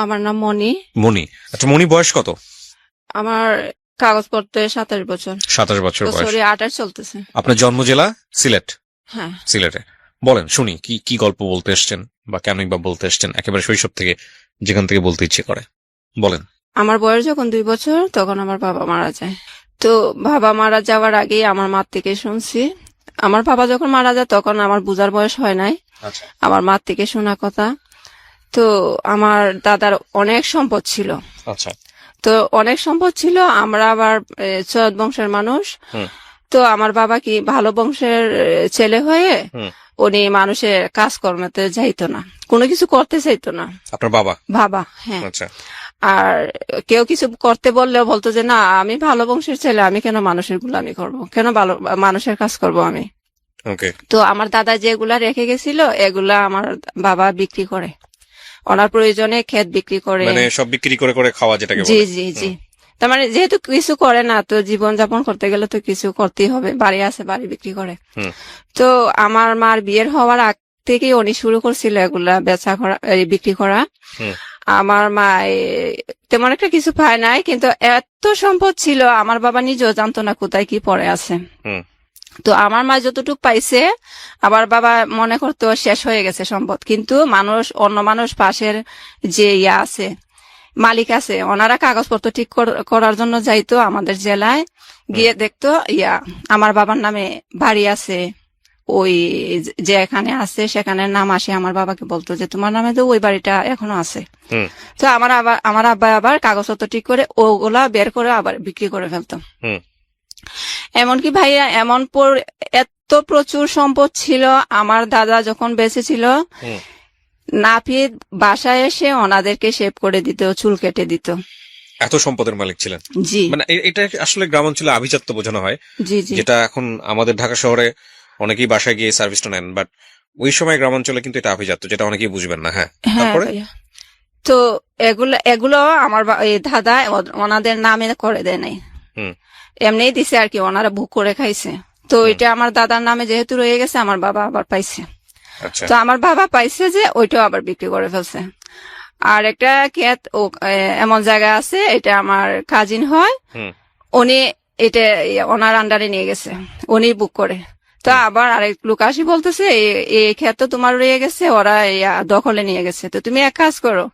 আমার নাম মনি। মনি। আচ্ছা, মনি বয়স কত? আমার কাগজপত্রে 27 বছর। 27 বছর বয়স। সরি 28 চলতেছে। আপনার জন্ম জেলা সিলেট? হ্যাঁ। সিলেটে। বলেন শুনি, কি কি গল্প বলতে এসছেন বা কেনই বা বলতে এসছেন, একেবারে শৈশব থেকে, যেখান থেকে বলতে ইচ্ছে করে বলেন। আমার বয়স যখন 2 বছর তখন আমার বাবা মারা যায়। তো বাবা মারা যাওয়ার আগেই আমার মার থেকে শুনছি। আমার বাবা যখন মারা যায় তখন আমার বুঝার বয়স হয় নাই। আচ্ছা। আমার মার থেকে শোনা কথা। তো আমার দাদার অনেক সম্পদ ছিল। আচ্ছা। তো অনেক সম্পদ ছিল, আমরা আবার সৈয়দ বংশের মানুষ। তো আমার বাবা কি ভালো বংশের ছেলে হয়ে উনি মানুষের কাজকর্মতে যাইতো না, কোনো কিছু করতে চাইতো না। আপনার বাবা? বাবা, হ্যাঁ। আচ্ছা। আর কেউ কিছু করতে বললেও বলতো যে না, আমি ভালো বংশের ছেলে, আমি কেন মানুষের গুলামি করব, কেন ভালো মানুষের কাজ করব আমি। ওকে। তো আমার দাদা যেগুলা রেখে গেছিল এগুলা আমার বাবা বিক্রি করে, ওনার প্রয়োজনে ক্ষেত বিক্রি করে, মানে সব বিক্রি করে করে খাওয়া, যেটাকে বলে। জি জি জি। তার মানে যেহেতু কিছু করে না, তো জীবন যাপন করতে গেলে তো কিছু করতেই হবে। বাড়ি আছে, বাড়ি বিক্রি করে। তো আমার মার বিয়ের হওয়ার আগ থেকে উনি শুরু করছিল এগুলা বেচা করা, বিক্রি করা। আমার মা তেমন একটা কিছু পায় নাই, কিন্তু এত সম্পদ ছিল আমার বাবা নিজেও জানতো না কোথায় কি পড়ে আছে। তো আমার মা যতটুকু পাইছে, আবার বাবা মনে করতো শেষ হয়ে গেছে সম্পদ, কিন্তু মানুষ, অন্য মানুষ, পাশের যে ইয়া আছে, মালিক আছে, ওনারা কাগজপত্র ঠিক করার জন্য যাইতো আমাদের জেলায়, গিয়ে দেখতো আমার বাবার নামে বাড়ি আছে, ওই যে এখানে আছে সেখানে নাম আসে, আমার বাবাকে বলতো যে তোমার নামে তো ওই বাড়িটা এখনো আছে। তো আমার আব্বা আবার কাগজপত্র ঠিক করে ওগুলা বের করে আবার বিক্রি করে ফেলতো। এমনকি ভাইয়া এত প্রচুর সম্পদ ছিল, আমার দাদা যখন বেঁচে ছিল নাপিত বাসায় এসে ওনাদেরকে শেভ করে দিত, চুল কেটে দিত। এত সম্পদের মালিক ছিলেন? জি। মানে এটা আসলে গ্রামাঞ্চলে আভিজাত্য বোঝানো হয়, জি জি, যেটা এখন আমাদের ঢাকা শহরে অনেকেই বাসায় গিয়ে সার্ভিসটা নেন, বাট ওই সময় গ্রামাঞ্চলে কিন্তু এটা আভিজাত্য, যেটা অনেকেই বুঝবেন না। হ্যাঁ, তারপরে? তো এগুলো আমার দাদা ওনাদের নামে করে দেয় নাই, এমনি দিছে আর কি, ওনারা বুক করে খাইছে। তো এটা আমার দাদার নামে যেহেতু রয়ে গেছে, আমার বাবা আবার পাইছে। তো আমার বাবা পাইছে যে ওইটাও আবার বিক্রি করে ফেলছে। আর একটা ক্ষেত এমন জায়গা আছে, এটা আমার কাজিন হয়, উনি এটা ওনার আন্ডারে নিয়ে গেছে, উনি বুক করে। তো আবার আরেক লোক আসি বলতেছে এই ক্ষেত তো তোমার রয়ে গেছে, ওরা দখলে নিয়ে গেছে, তো তুমি এক কাজ করো,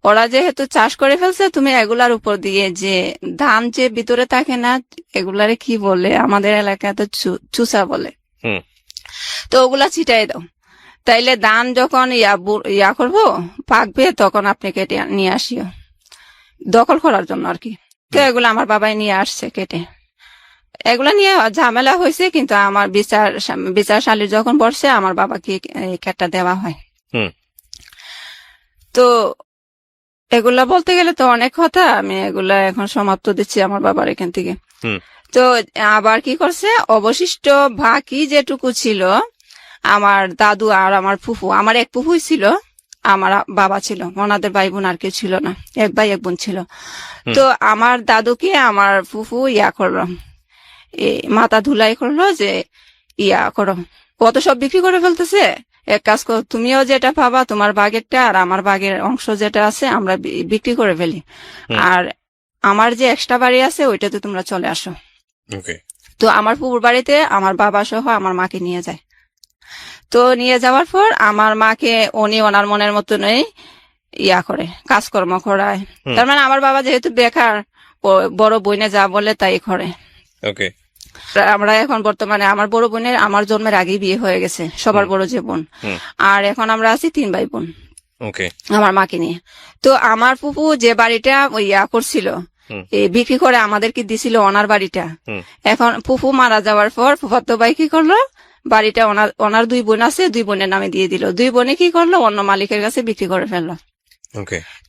ওরা যেহেতু চাষ করে ফেলছে, তুমি এগুলার উপর দিয়ে যে ধান যে ভিতরে থাকে না, এগুলারে কি বলে আমাদের এলাকায় তো চুষা বলে, তো ওগুলা ছিটাই দাও, তাইলে ধান যখন ইয়া করবো পাকবে তখন আপনি কেটে নিয়ে আসিও, দখল করার জন্য আর কি। তো এগুলো আমার বাবাই নিয়ে আসছে কেটে, এগুলা নিয়ে ঝামেলা হয়েছে, কিন্তু আমার বিচারশালীর যখন বসছে আমার বাবাকে এই ক্ষেতটা দেওয়া হয়। তো এগুলা বলতে গেলে তো অনেক কথা, আমি এগুলা এখন সমাপ্ত দিচ্ছি আমার বাবার এখান থেকে। তো আবার কি করছে, অবশিষ্ট বাকি যেটুকু ছিল, আমার দাদু আর আমার ফুফু, আমার এক ফুফুই ছিল, আমার বাবা ছিল, ওনাদের ভাই বোন আর কেউ ছিল না, এক ভাই এক বোন ছিল। তো আমার দাদুকে আমার ফুফু করলো, মাথা ধুলাই করলো যে করো, কত সব বিক্রি করে ফেলতেছে, এক কাজ করো, তুমিও যেটা পাবা তোমার বাগেরটা আর আমার বাগের অংশ যেটা আছে আমরা বিক্রি করে ফেলি, আর আমার যে এক্সট্রা বাড়ি আছে ওইটাতে তোমরা চলে আসো। তো আমার পুকুর বাড়িতে আমার বাবা সহ আমার মাকে নিয়ে যায়। তো নিয়ে যাওয়ার পর আমার মাকে উনি ওনার মনের মতনই করে কাজকর্ম করায়। তার মানে আমার বাবা যেহেতু বেকার, বড় বোনে যা বলে তাই করে। আমরা এখন বর্তমানে আমার বড় বোনের আমার জন্মের আগেই বিয়ে হয়ে গেছে, সবার বড় যে বোন, আর এখন আমরা আছি 3 ভাই বোন আমার মাকে নিয়ে। তো আমার ফুফু যে বাড়িটা করছিল, বিক্রি করে আমাদেরকে দিছিল ওনার বাড়িটা। এখন ফুফু মারা যাওয়ার পর ফুফাতো ভাই কি করলো, বাড়িটা ওনার 2 বোন আছে, 2 বোনের নামে দিয়ে দিল। 2 বোনে কি করলো, অন্য মালিকের কাছে বিক্রি করে ফেললো।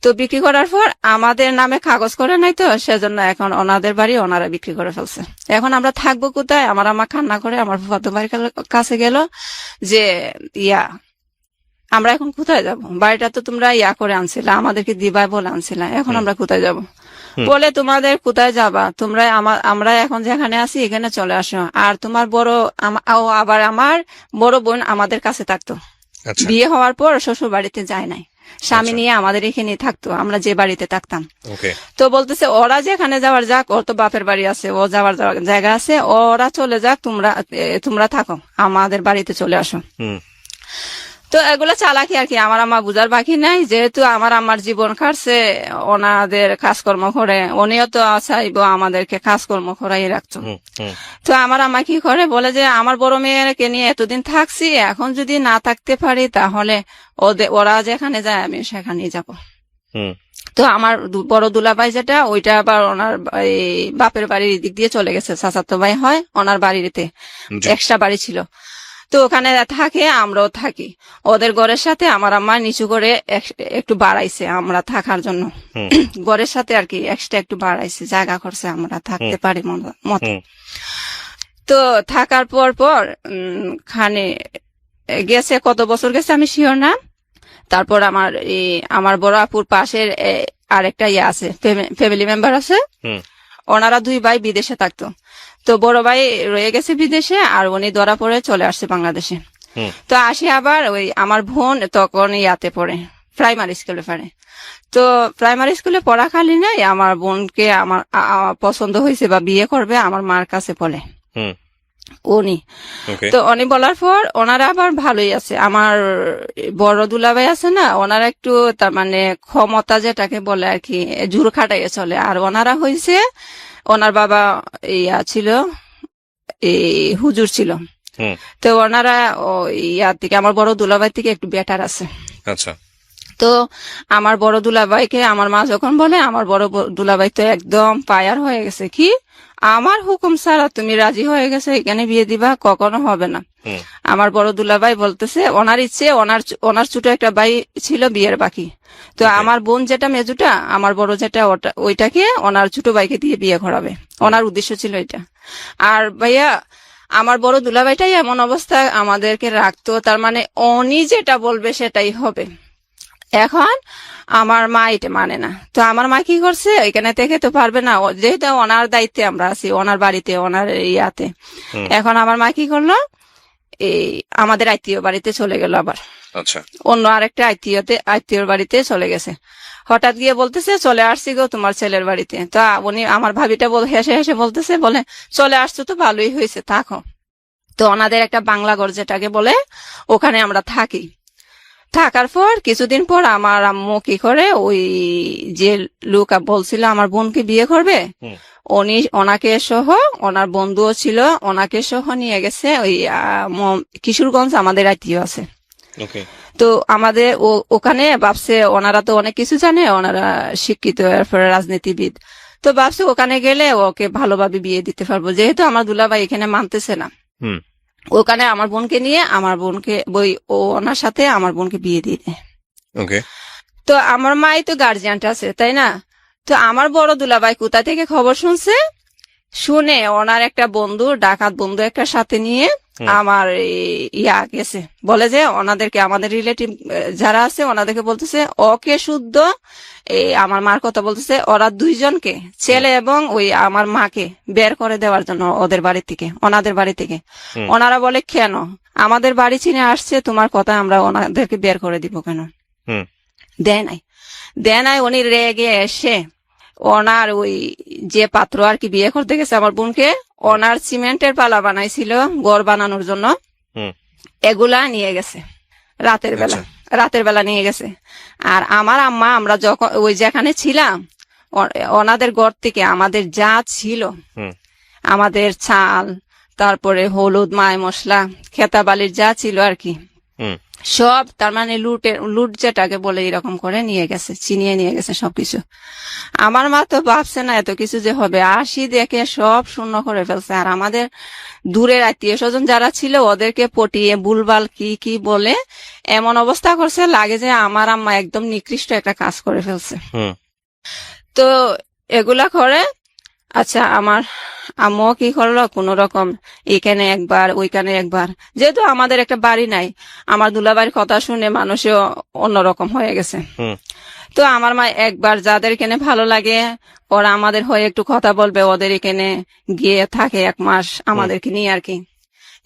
তো বিক্রি করার পর আমাদের নামে কাগজ করে নাই, তো সেজন্য এখন ওনাদের বাড়ি ওনারা বিক্রি করে ফেলছে। এখন আমরা থাকবো কোথায়? আমার আম্মা কান্না করে আমার ফুফাতো ভাইয়ের কাছে গেল যে আমরা এখন কোথায় যাব, বাড়িটা তো তোমরা করে আনছিলা, আমাদেরকে দিবা বলে আনছিলা, এখন আমরা কোথায় যাব? বলে তোমাদের কোথায় যাবা, তোমরা আমরা এখন যেখানে আছি এখানে চলে আসো, আর তোমার আবার আমার বড় বোন আমাদের কাছে থাকতো, বিয়ে হওয়ার পর শ্বশুর বাড়িতে যায় নাই। স্বামী আচ্ছা। নিয়ে আমাদের এখানে থাকতো, আমরা যে বাড়িতে থাকতাম। ওকে। তো বলতেছে ওরা যেখানে যাওয়ার যাক, ওর তো বাপের বাড়ি আছে, ও যাওয়ার জায়গা আছে, ওরা চলে যাক, তোমরা থাকো, আমাদের বাড়িতে চলে আসো। হুম। তো এগুলো চালাকি আর কি, আমার আম্মা বুঝার বাকি নাই, যেহেতু আমার আম্মার জীবন কাটছে ওনাদের কাজকর্ম করে, উনিও তো চাইবো আমাদেরকে কাজকর্ম করাই রাখতো। হুম। হুম। তো আমার আম্মা কি করে, বলে যে আমার বড় মেয়েকে নিয়ে এতদিন থাকছি, এখন যদি না থাকতে পারি তাহলে ওরা যেখানে যায় আমি সেখানেই যাব। হুম। তো আমার বড় দুলাভাই যেটা, ওইটা আবার ওনার এই বাপের বাড়ির দিক দিয়ে চলে গেছে, চাচাতো ভাই হয়, ওনার বাড়িতে জি। এক্সট্রা বাড়ি ছিল। তো ওখানে থাকে, আমরাও থাকি। ওদের ঘরের সাথে আমার আম্মা নিচু করে একটু বাড়াইছে আমরা থাকার জন্য। হুম। ঘরের সাথে আর কি এক্সট্রা একটু বাড়াইছে, জায়গা করছে আমরা থাকতে পারি মতো। হুম। তো থাকার পর খানে গেছে, কত বছর গেছে আমি শিওর না। তারপর আমার বড় আপুর পাশের আরেকটা আছে, ফ্যামিলি মেম্বার আছে, হুম। ওনারা দুই ভাই বিদেশে থাকতো। তো বড় ভাই রয়ে গেছে বিদেশে, আর উনি ধরা পড়ে চলে আসছে বাংলাদেশে। হুম। তো আসি আবার ওই আমার বোন তখন ইয়াতে পড়ে, প্রাইমারি স্কুলে পড়ে। তো প্রাইমারি স্কুলে পড়াকালীন আমার বোনকে আমার পছন্দ হয়েছে বা বিয়ে করবে আমার মার কাছে বলে হুম। উনি। ওকে। তো উনি বলার পর ওনারা আবার ভালোই আছে। আমার বড় দুলাভাই আছে না, ওনারা একটু তার মানে ক্ষমতা যেটাকে বলে আর কি, জোর খাটাইয়ে চলে। আর ওনারা হয়েছে, ওনার বাবা ইয়া ছিল, এই হুজুর ছিল। হুম। তো ওনারা ইয়ার থেকে, আমার বড় দুলাভাই থেকে একটু বেটার আছে। আচ্ছা। তো আমার বড় দুলাভাইকে আমার মা যখন বলে, আমার বড় দুলাভাই তো একদম পায়ার হয়ে গেছে, কি আমার হুকুম ছাড়া তুমি রাজি হয়ে গেছে এখানে বিয়ে দিবা, কখনো হবে না। হুম। আমার বড় দুলাভাই বলতেছে ওনার ইচ্ছে, ওনার ছোট একটা ভাই ছিল বিয়ের বাকি। তো Okay. আমার বোন যেটা মেজুটা, আমার বড় যেটা ওইটাকে ওনার ছোট ভাইকে দিয়ে বিয়ে করাবে, ওনার উদ্দেশ্য ছিল এটা। আর ভাইয়া আমার বড় দুলাভাইটাই এমন অবস্থা আমাদেরকে রাখতো, তার মানে উনি যেটা বলবে সেটাই হবে। এখন আমার মা এটা মানে না। তো আমার মা কি করছে, এখানে থেকে তো পারবে না, যেহেতু ওনার দায়িত্বে আমরা আছি, ওনার বাড়িতে, ওনার ইয়াতে। হুম। এখন আমার মা কি করলো, এই আমাদের আত্মীয় বাড়িতে চলে গেল, আবার আচ্ছা। অন্য আরেকটা আত্মীয়র বাড়িতে চলে গেছে। হঠাৎ গিয়ে বলতেছে চলে আসছি গো তোমার ছেলের বাড়িতে। তো উনি, আমার ভাবিটা হেসে হেসে বলতেছে, বলে চলে আসছো তো ভালোই হয়েছে, থাকো। তো ওনাদের একটা বাংলা ঘর যেটাকে বলে, ওখানে আমরা থাকি। থাকার পর কিছুদিন পর আমার আম্মু কি করে, ওই যে লোক বলছিল আমার বোনকে বিয়ে করবে, হুম। ওনাকে সহ, ওনার বন্ধুও ছিল, ওনাকে সহ নিয়ে গেছে ওই কিশোরগঞ্জ, আমাদের আত্মীয় আছে। ওকে। তো আমাদের ওখানে ভাবছে ওনারা তো অনেক কিছু জানে, ওনারা শিক্ষিত, এরপরে রাজনীতিবিদ। তো ভাবছে ওখানে গেলে ওকে ভালোভাবে বিয়ে দিতে পারবো, যেহেতু আমার দুলাভাই এখানে মানতেছে না। হুম। ওখানে আমার বোনকে নিয়ে, আমার বোনকে ওনার সাথে আমার বোনকে বিয়ে দিয়ে দেয়। ওকে। তো আমার মাই তো গার্জিয়ানটা আছে, তাই না? তো আমার বড় দুলাভাই কোথা থেকে খবর শুনছে, শুনে ওনার একটা বন্ধু, ডাকাত বন্ধু একটা সাথে নিয়ে আমার গেছে, বলে যে ওনাদেরকে, আমাদের রিলেটিভ যারা আছে ওনাদেরকে বলতেছে ওকে শুদ্ধ আমার মার কথা বলতেছে, ওরা দুইজনকে, ছেলে এবং ওই আমার মাকে বের করে দেওয়ার জন্য ওদের বাড়ি থেকে, ওনাদের বাড়ি থেকে। ওনারা বলে কেন, আমাদের বাড়ি চিনে আসছে, তোমার কথা আমরা ওনাদেরকে বের করে দিব কেন? দেয় নাই। উনি রেগে এসে ওনার ওই যে পাত্র আর কি বিয়ে করতে গেছে আমার বোনকে, ওনার সিমেন্টের পালা বানাইছিল ঘর বানানোর জন্য, এগুলা নিয়ে গেছে রাতের বেলা নিয়ে গেছে। আর আমার আম্মা, আমরা যখন ওই যেখানে ছিলাম, ওনাদের ঘর থেকে আমাদের যা ছিল, আমাদের চাল, তারপরে হলুদ, মায় মশলা, খেতা বালির যা ছিল আর কি, সব তার মানে লুট যেটাকে বলে এরকম করে নিয়ে গেছে, চিনিয়ে নিয়ে গেছে সবকিছু। আমার মা তো ভাবছে না এত কিছু যে হবে, আসি দেখে সব শূন্য করে ফেলছে। আর আমাদের দূরের আত্মীয় স্বজন যারা ছিল ওদেরকে পটিয়ে বুলবাল কি কি বলে এমন অবস্থা করছে, লাগে যে আমার আম্মা একদম নিকৃষ্ট একটা কাজ করে ফেলছে। তো এগুলা করে, আচ্ছা আমার আম্মু কি করলো, কোন রকম এখানে একবার ওইখানে একবার, যেহেতু আমাদের একটা বাড়ি নাই, আমার দুলাবাড়ির কথা শুনে মানুষও অন্যরকম হয়ে গেছে। তো আমার মা একবার যাদের এখানে ভালো লাগে ওরা আমাদের হয়ে একটু কথা বলবে, ওদের এখানে গিয়ে থাকে 1 মাস আমাদেরকে নিয়ে আর কি।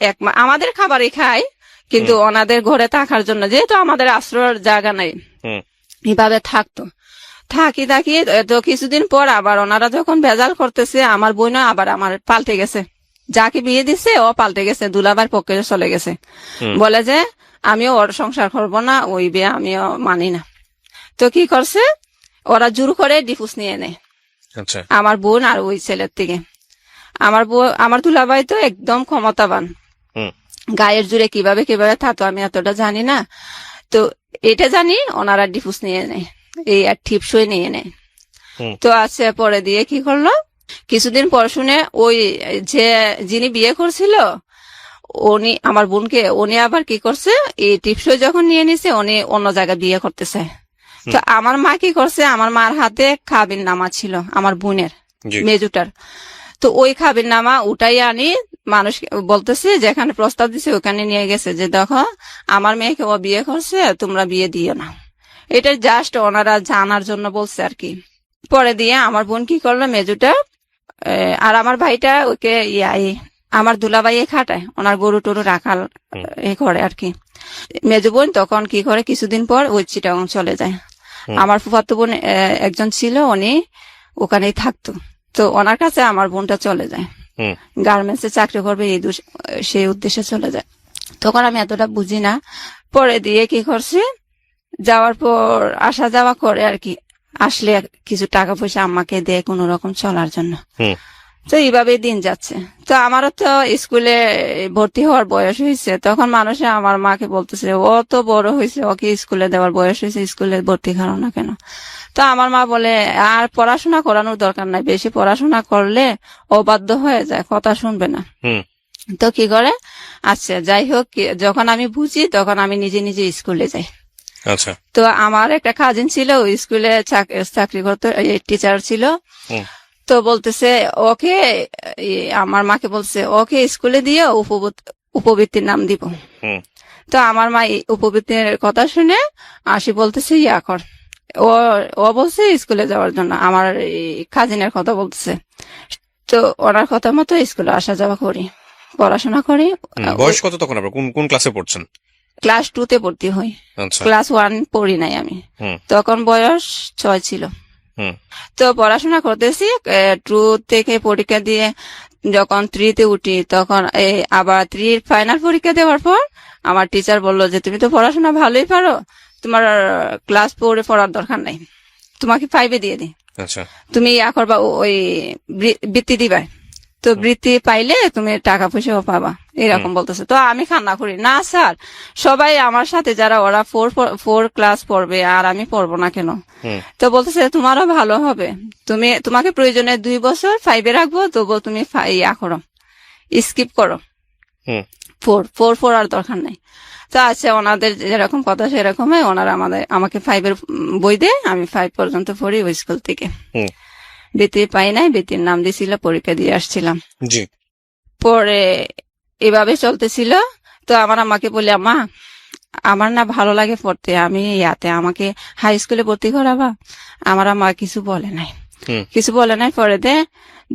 1 মাস আমাদের খাবারই খায়, কিন্তু ওনাদের ঘরে থাকার জন্য, যেহেতু আমাদের আশ্রয়ের জায়গা নাই, এভাবে থাকতো। থাকি তো কিছুদিন পর আবার ওনারা যখন ভেজাল করতেছে, আমার বোনও আবার আমার পাল্টে গেছে। যাকে বিয়ে দিছে ও পাল্টে গেছে, দুলাভাইয়ের পক্ষে চলে গেছে। বলে যে আমিও ওর সংসার করবো না, ওই বিয়ে আমিও মানি না। তো কি করছে, ওরা জোর করে ডিভোর্স নিয়ে নেয় আচ্ছা আমার বোন আর ওই ছেলের থেকে। আমার দুলাভাই তো একদম ক্ষমতাবান, হুম গায়ের জুড়ে কিভাবে কিভাবে থাকতো আমি এতটা জানি না। তো এটা জানি ওনারা ডিভোর্স নিয়ে নেয়, এই আর টিপসই নিয়ে নেয়। হুম তো আছে পরে দিয়ে কি করলো, কিছুদিন পর শুনে ওই যে যিনি বিয়ে করছিল উনি আমার বোনকে, উনি আবার কি করছে, এই টিপসই যখন নিয়ে নিছে উনি অন্য জায়গায় বিয়ে করতেছে। তো আমার মা কি করছে, আমার মার হাতে কাবিন নামা ছিল আমার বোনের জি মেজুটার। তো ওই কাবিন নামা উঠাই আনি মানুষ বলতেছে, যেখানে প্রস্তাব দিছে ওখানে নিয়ে গেছে যে দেখো আমার মেয়েকে ও বিয়ে করছে, তোমরা বিয়ে দিও না। এটা জাস্ট ওনারা জানার জন্য বলছে আর কি। পরে দিয়ে আমার বোন কি করলো, মেজুটা আর আমার ভাইটা ওকে আমার দুলাভাই খাটায়, ওনার গরু টরু রাখাল করে আর কি। মেজু বোন তখন কি করে, কিছুদিন পর ওই চিটাগাং চলে যায়। আমার ফুফাতো বোন একজন ছিল, উনি ওখানেই থাকতো। তো ওনার কাছে আমার বোনটা চলে যায়, গার্মেন্টসে চাকরি করবে সেই উদ্দেশ্যে চলে যায়। তখন আমি এতটা বুঝি না। পরে দিয়ে কি করছে, যাওয়ার পর আসা যাওয়া করে আর কি, আসলে কিছু টাকা পয়সা আম্মাকে দেয় কোন রকম চলার জন্য। তো এইভাবে দিন যাচ্ছে। তো আমারও তো স্কুলে ভর্তি হওয়ার বয়স হয়েছে, তখন মানুষে আমার মাকে বলতেছে ও তো বড় হয়েছে, ওকে স্কুলে দেওয়ার বয়স হয়েছে, স্কুলে ভর্তি করানো না কেন। তো আমার মা বলে আর পড়াশোনা করানোর দরকার নাই, বেশি পড়াশোনা করলে অবাধ্য হয়ে যায়, কথা শুনবে না। তো কি করে, আচ্ছা যাই হোক, যখন আমি বুঝি তখন আমি নিজে নিজে স্কুলে যাই। আচ্ছা তো আমার একটা কাজিন ছিল, ওই স্কুলে চাকরি করতো, টিচার ছিল। তো বলতেছে ওকে, আমার মাকে বলছে ওকে স্কুলে দিয়ে উপবৃত্তির নাম দিব। তো আমার মা উপবৃত্তির কথা শুনে আসি বলতেছে ইয়া কর, ও বলছে স্কুলে যাওয়ার জন্য, আমার কাজিনের কথা বলতেছে। তো ওনার কথা মতো স্কুলে আসা যাওয়া করি, পড়াশোনা করি। বয়স কত তখন? আপনার কোন ক্লাসে পড়ছেন? ক্লাস 2 তে ভর্তি হই, আচ্ছা ক্লাস 1 পড়ি নাই আমি, তখন বয়স 6 ছিল। তো পড়াশোনা করতেছি, 2 থেকে পরীক্ষা দিয়ে যখন 3 তে উঠি, তখন আবার 3 ফাইনাল পরীক্ষা দেওয়ার পর আমার টিচার বললো যে তুমি তো পড়াশোনা ভালোই পারো, তোমার ক্লাস 4 পড়ার দরকার নাই, তোমাকে 5 দিয়ে দিই, আচ্ছা তুমি ইয়া করবা, ওই বৃত্তি দিবা, তো বৃত্তি পাইলে তুমি টাকা পয়সাও পাবা, এরকম বলতেছে। তো আমি কান্না করি, না স্যার, সবাই আমার সাথে যারা ওরা 4 ক্লাস পড়বে আর আমি পড়বো না কেন? তো বলতেছে তোমারও ভালো হবে, তোমাকে প্রয়োজনে 2 বছর 5 রাখবো, তবুও তুমি ইয়া করো, স্কিপ করো, 4 পড়ার দরকার নাই। তো আচ্ছা, ওনাদের যেরকম কথা সেরকম হয়, ওনারা আমাকে 5 বই দেয়, আমি 5 পর্যন্ত পড়ি ওই স্কুল থেকে। বৃত্তি পাই নাই, বৃত্তির নাম দিয়েছিল, পরীক্ষা দিয়ে আসছিলাম। জি পরে এভাবে চলতেছিল। তো আমার আম্মাকে বলি, আম্মা আমার না ভালো লাগে পড়তে, আমি আমাকে হাই স্কুলে ভর্তি করাবা? আমার আম্মা কিছু বলে নাই। পরে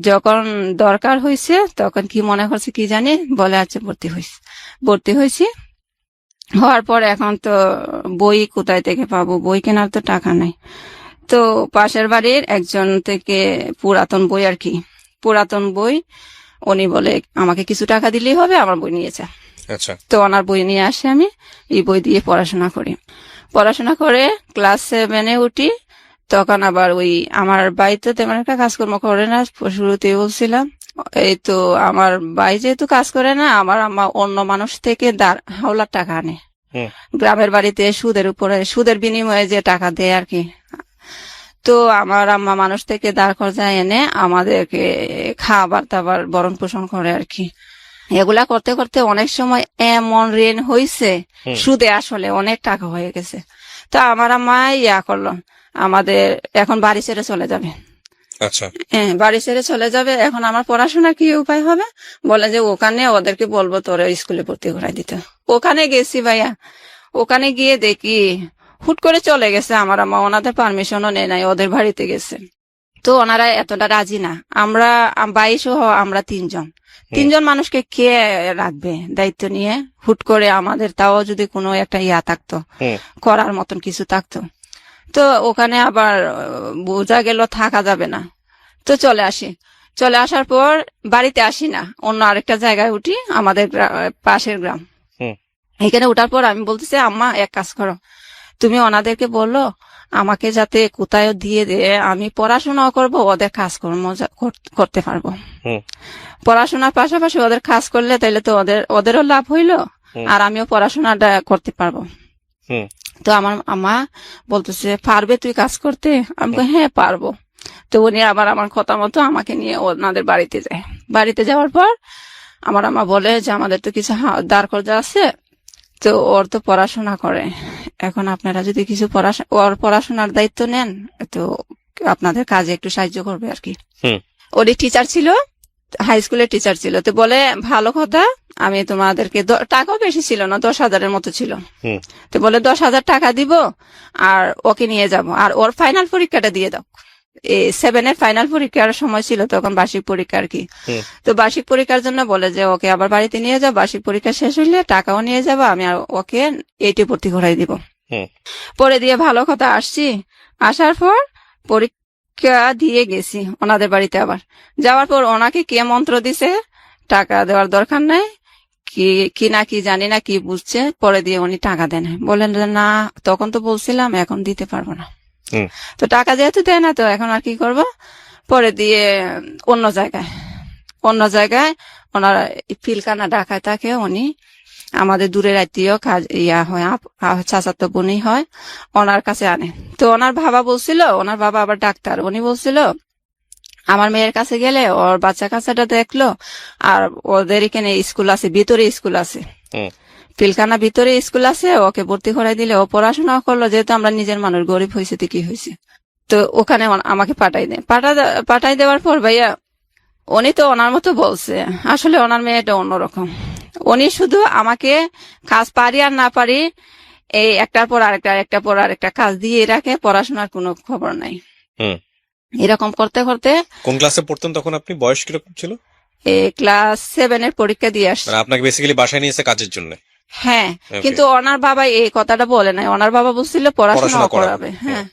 যখন দরকার হয়েছে তখন কি মনে করছে কি জানি, বলে আচ্ছা ভর্তি হয়েছি। হওয়ার পর এখন তো বই কোথায় থেকে পাবো, বই কেনার তো টাকা নাই। তো পাশের বাড়ির একজন থেকে পুরাতন বই উনি বলে আমাকে কিছু টাকা দিলেই হবে, আমার বই নিয়েছে। আচ্ছা তো ওনার বই নিয়ে আসে, আমি এই বই দিয়ে পড়াশোনা করে ক্লাস 7 উঠি। তখন আবার ওই আমার ভাই তো তেমন একটা কাজকর্ম করে না, শুরুতেই বলছিলাম। এই তো আমার ভাই যেহেতু কাজ করে না, আমার আম্মা অন্য মানুষ থেকে হাওলার টাকা আনে, গ্রামের বাড়িতে সুদের বিনিময়ে যে টাকা দেয় আর কি। তো আমার আম্মা মানুষ থেকে দাঁড় করায় এনে আমাদেরকে খাবার দাবার ভরণ পোষণ করে আর কি। এগুলা করতে করতে অনেক সময় এমন ঋণ হয়েছে, সুদে আসলে অনেক টাকা হয়ে গেছে। তো আমার আম্মা ইয়া করলো, আমাদের এখন বাড়ি ছেড়ে চলে যাবে। আচ্ছা বাড়ি ছেড়ে চলে যাবে, এখন আমার পড়াশোনা কি উপায় হবে? বলে যে ওখানে ওদেরকে বলবো তোরে স্কুলে ভর্তি করাই দিতে। ওখানে গেছি ভাইয়া, ওখানে গিয়ে দেখি হুট করে চলে গেছে আমার আম্মা, ওনাদের পারমিশনও নেই নাই, ওদের বাড়িতে গেছে। তো ওনারা এতটা রাজি না, আমরা 22 আমরা 3জন মানুষকে কে রাখবে দায়িত্ব নিয়ে? হুট করে আমাদের তাও যদি কোনো একটা থাকতো, করার মতন কিছু থাকতো। তো ওখানে আবার বোঝা গেল থাকা যাবে না, তো চলে আসি। চলে আসার পর বাড়িতে আসি না, অন্য আরেকটা জায়গায় উঠি, আমাদের পাশের গ্রাম। হুম। এখানে ওঠার পর আমি বলতেছি, আম্মা এক কাজ করো, তুমি ওনাদেরকে বললো আমাকে যাতে কোথায় দিয়ে দিয়ে আমি পড়াশোনাও করব, ওদের কাজকর্ম করতে পারবো। হুম। পড়াশোনার পাশাপাশি ওদের কাজ করলে তাইলে তো ওদেরও লাভ হইলো, আর আমিও পড়াশোনাটা করতে পারবো। হুম। তো আমার আম্মা বলতেছে, পারবে তুই কাজ করতে? আমি বলি, হ্যাঁ পারবো। তো উনি আবার আমার কথা মতো আমাকে নিয়ে ওনাদের বাড়িতে যায়। বাড়িতে যাওয়ার পর আমার আম্মা বলে যে আমাদের তো কিছু দাঁড় কর্জা আছে, তো ওর তো পড়াশোনা করে, এখন আপনারা যদি কিছু ওর পড়াশোনার দায়িত্ব নেন তো আপনাদের কাজে একটু সাহায্য করবে আর কি। ওরই টিচার ছিল, হাই স্কুলের টিচার ছিল। তো বলে ভালো কথা, আমি তোমাদেরকে টাকাও বেশি ছিল না, 10,000-এর মতো ছিল। তো বলে 10,000 টাকা দিব আর ওকে নিয়ে যাব, আর ওর ফাইনাল পরীক্ষাটা দিয়ে দাও। 7-এর ফাইনাল পরীক্ষার সময় ছিল তখন, বার্ষিক পরীক্ষা আর কি। তো বার্ষিক পরীক্ষার জন্য বলে যে ওকে আবার বাড়িতে নিয়ে যাও, বার্ষিক পরীক্ষা শেষ হইলে টাকাও নিয়ে যাবো, আমি আর ওকে 8-এ ভর্তি করাই দিব। পরে দিয়ে ভালো কথা আসছি। আসার পর পরীক্ষা দিয়ে গেছি ওনাদের বাড়িতে। আবার যাওয়ার পর ওনাকে কে মন্ত্র দিছে টাকা দেওয়ার দরকার নাই, কি না কি জানি না, কি বুঝছে। পরে দিয়ে উনি টাকা দেন, বলেন না তখন তো বলছিলাম, এখন দিতে পারবো না। তো টাকা যেহেতু দেয় না, তো এখন আর কি করব। পরে দিয়ে অন্য জায়গায় ওনার পিলকানা ঢাকায় থাকে উনি, আমাদের দূরের আত্মীয়, কাজ হয়, চাচাতো বোনই হয়, ওনার কাছে আনে। তো ওনার বাবা বলছিল, ওনার বাবা আবার ডাক্তার, উনি বলছিল আমার মেয়ের কাছে গেলে ওর বাচ্চা কাচ্চাটা দেখলো, আর ওদের এখানে স্কুল আছে, ভিতরে স্কুল আছে, পিলখানা ভিতরে স্কুল আছে, ওকে ভর্তি করাই দিলে ও পড়াশোনা করলো, যেহেতু আমরা নিজের মানুষ, গরিব হয়েছে তো কি হয়েছে। তো ওখানে আমাকে পাঠাই দেওয়ার পর ভাইয়া উনি তো ওনার মতো বলছে, আসলে ওনার মেয়েটা অন্যরকম। উনি শুধু আমাকে কাজ পারি আর না পারি এই একটার পর আরেকটা কাজ দিয়ে রাখে, পড়াশোনার কোনো খবর নাই। এরকম করতে করতে। কোন ক্লাসে পড়তেন তখন আপনি? বয়স কিরকম ছিল? ক্লাস 7-এর পরীক্ষা দিয়ে আসছে। আপনাকে বেসিক্যালি বাসায় নিয়েছে কাজের জন্য? হ্যাঁ, কিন্তু ওনার বাবা এই কথাটা বলে নাই, ওনার বাবা বলছিল পড়াশোনা করাবে। হ্যাঁ,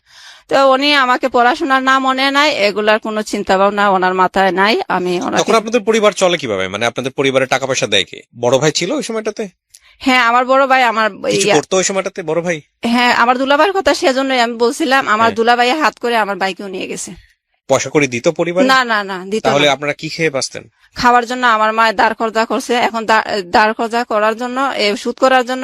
তো উনি আমাকে পড়াশোনার না মনে নাই, এগুলার কোনো চিন্তা ভাবনা ওনার মাথায় নাই। আমি তখন আপনাদের পরিবার চলে কিভাবে? মানে আপনাদের পরিবারে টাকা পয়সা দেয় কে? বড় ভাই ছিল ওই সময়টাতে? হ্যাঁ, আমার বড় ভাই। আমার করতো ওই সময়টাতে বড় ভাই? হ্যাঁ, আমার দুলাভাইয়ের কথা সেজন্যই আমি বলছিলাম, আমার দুলাভাই হাত করে আমার বাইকেও নিয়ে গেছে। পয়সা করে দিত পরিবার? না না না, দিত না। তাহলে আপনারা কি খেয়ে বাঁচতেন? খাওয়ার জন্য আমার মা দাঁড় কর্জা করছে। এখন দাঁড় কর্জা করার জন্য, সুদ করার জন্য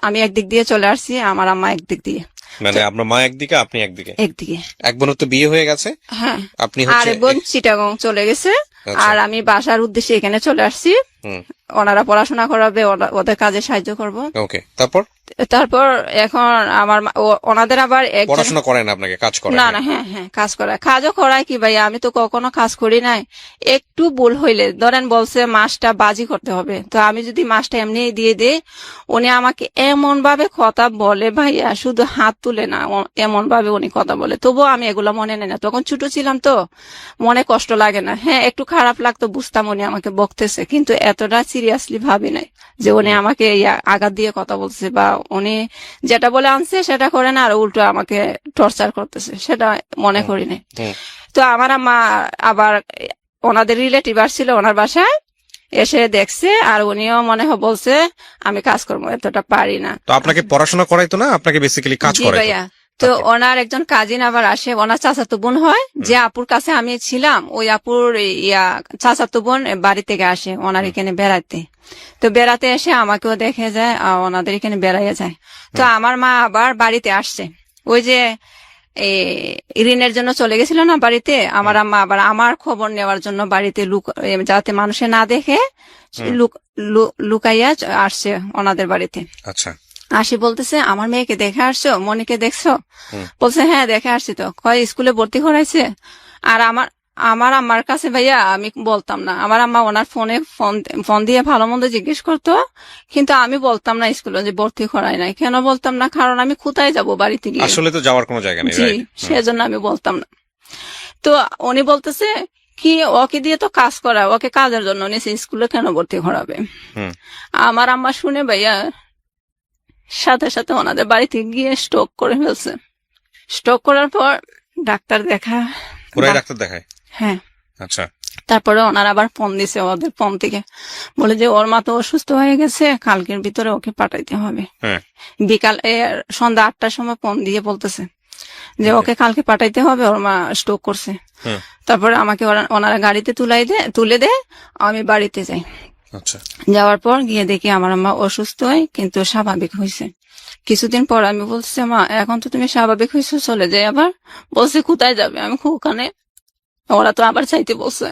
আমি একদিক দিয়ে চলে আসছি, আমার আম্মা একদিক দিয়ে। মানে আপনার মা একদিকে, আপনি একদিকে? একদিকে। এক বোনের তো বিয়ে হয়ে গেছে? হ্যাঁ, আপনি আর বোন চিটাগং চলে গেছে। আর আমি বাসার উদ্দেশ্যে এখানে চলে আসছি, ওনারা পড়াশোনা করাবে, ওদের কাজে সাহায্য করবো। ওকে, তারপর এখন আমার ওনাদের আবার পড়াশোনা করেন, আপনাকে কাজ করেন? না না, হ্যাঁ হ্যাঁ, কাজ করায়। কাজও করায় কি ভাই, আমি তো কখনো কাজ করি নাই। একটু ভুল হইলে ধরেন বলছে মাছটা বাজি করতে হবে, তো আমি যদি মাছটা এমনি দিয়ে দিই, উনি আমাকে এমন ভাবে কথা বলে ভাইয়া, শুধু হাত তুলে না, এমন ভাবে উনি কথা বলে। তবুও আমি এগুলো মনে নেই না, তখন ছোট ছিলাম তো মনে কষ্ট লাগে না। হ্যাঁ, একটু খারাপ লাগতো, বুঝতাম উনি আমাকে বকতেছে, কিন্তু এতটা সিরিয়াসলি ভাবি নাই যে উনি আমাকে আঘাত দিয়ে কথা বলছে, বা উনি যেটা বলে আনছে সেটা করে না আর উল্টো আমাকে টর্চার করতেছে, সেটা মনে করি নাই। তো আমার আম্মা আবার ওনাদের রিলেটিভ আসছিল ওনার বাসায়, এসে দেখছে, আর উনিও মনে হয় বলছে আমি কাজকর্ম এতটা পারি না। তো আপনাকে পড়াশোনা করাইতো না, আপনাকে বেসিক্যালি কাজ করাইতো? তো ওনার একজন কাজিন আবার আসে, ওনার চাচাতো বোন হয়, যে আপুর কাছে আমি ছিলাম, ওই আপুর চাচাতো বোন বাড়ি থেকে আসে ওনার এখানে বেড়াতে। তো বেড়াতে এসে আমাকেও দেখে যায়, ওনাদের এখানে বেড়াইয়া যায়। তো আমার মা আবার বাড়িতে আসছে, ওই যে ঋণের জন্য চলে গেছিল না বাড়িতে, আমার আম্মা আবার আমার খবর নেওয়ার জন্য বাড়িতে যাতে মানুষে না দেখে লুকাইয়া আসছে ওনাদের বাড়িতে। আচ্ছা। আসি বলতেছে, আমার মেয়েকে দেখে আসছো, মনিকে দেখছো? বলছে হ্যাঁ দেখে আসছি। তো কয় স্কুলে ভর্তি করাইছে? আর আমার আম্মার কাছে ভাইয়া আমি বলতাম না, আমার আম্মা ওনার ফোন দিয়ে ভালো মন্দ জিজ্ঞেস করতো, কিন্তু আমি বলতাম না স্কুলে যে ভর্তি করাই নাই। কেন বলতাম না? কারণ আমি কোথায় যাব বাড়িতে গিয়ে, আসলে তো যাওয়ার কোনো জায়গা নেই। জি, সেজন্য আমি বলতাম না। তো উনি বলতেছে কি, ওকে দিয়ে তো কাজ করা, ওকে কাজের জন্য নিয়েছে, স্কুলে কেন ভর্তি করাবে? আমার আম্মা শুনে ভাইয়া সাথে সাথে ওনাদের বাড়িতে গিয়ে স্ট্রোক করে ফেলছে। স্ট্রোক করার পর ডাক্তার দেখা, পুরাই ডাক্তার দেখায়? হ্যাঁ। আচ্ছা। তারপরে ওনারা আবার ফোন দিছে ওদের ফোন থেকে, বলে যে ওর মা তো অসুস্থ হয়ে গেছে, কালকের ভিতরে ওকে পাঠাইতে হবে। হ্যাঁ। বিকাল সন্ধ্যা 8টার সময় ফোন দিয়ে বলতেছে যে ওকে কালকে পাঠাইতে হবে, ওর মা স্ট্রোক করছে। তারপরে আমাকে ওনারা গাড়িতে তুলে দেয়, আমি বাড়িতে যাই। আচ্ছা। যাওয়ার পর গিয়ে দেখি আমার আম্মা অসুস্থ হয় কিন্তু স্বাভাবিক হয়েছে। কিছুদিন পর আমি বলছি, মা এখন তো তুমি স্বাভাবিক হয়েছো, চলে যাই। আবার বলছে কোথায় যাবে? আমি ওখানে, ওরা তো আবার চাইতে বলছে,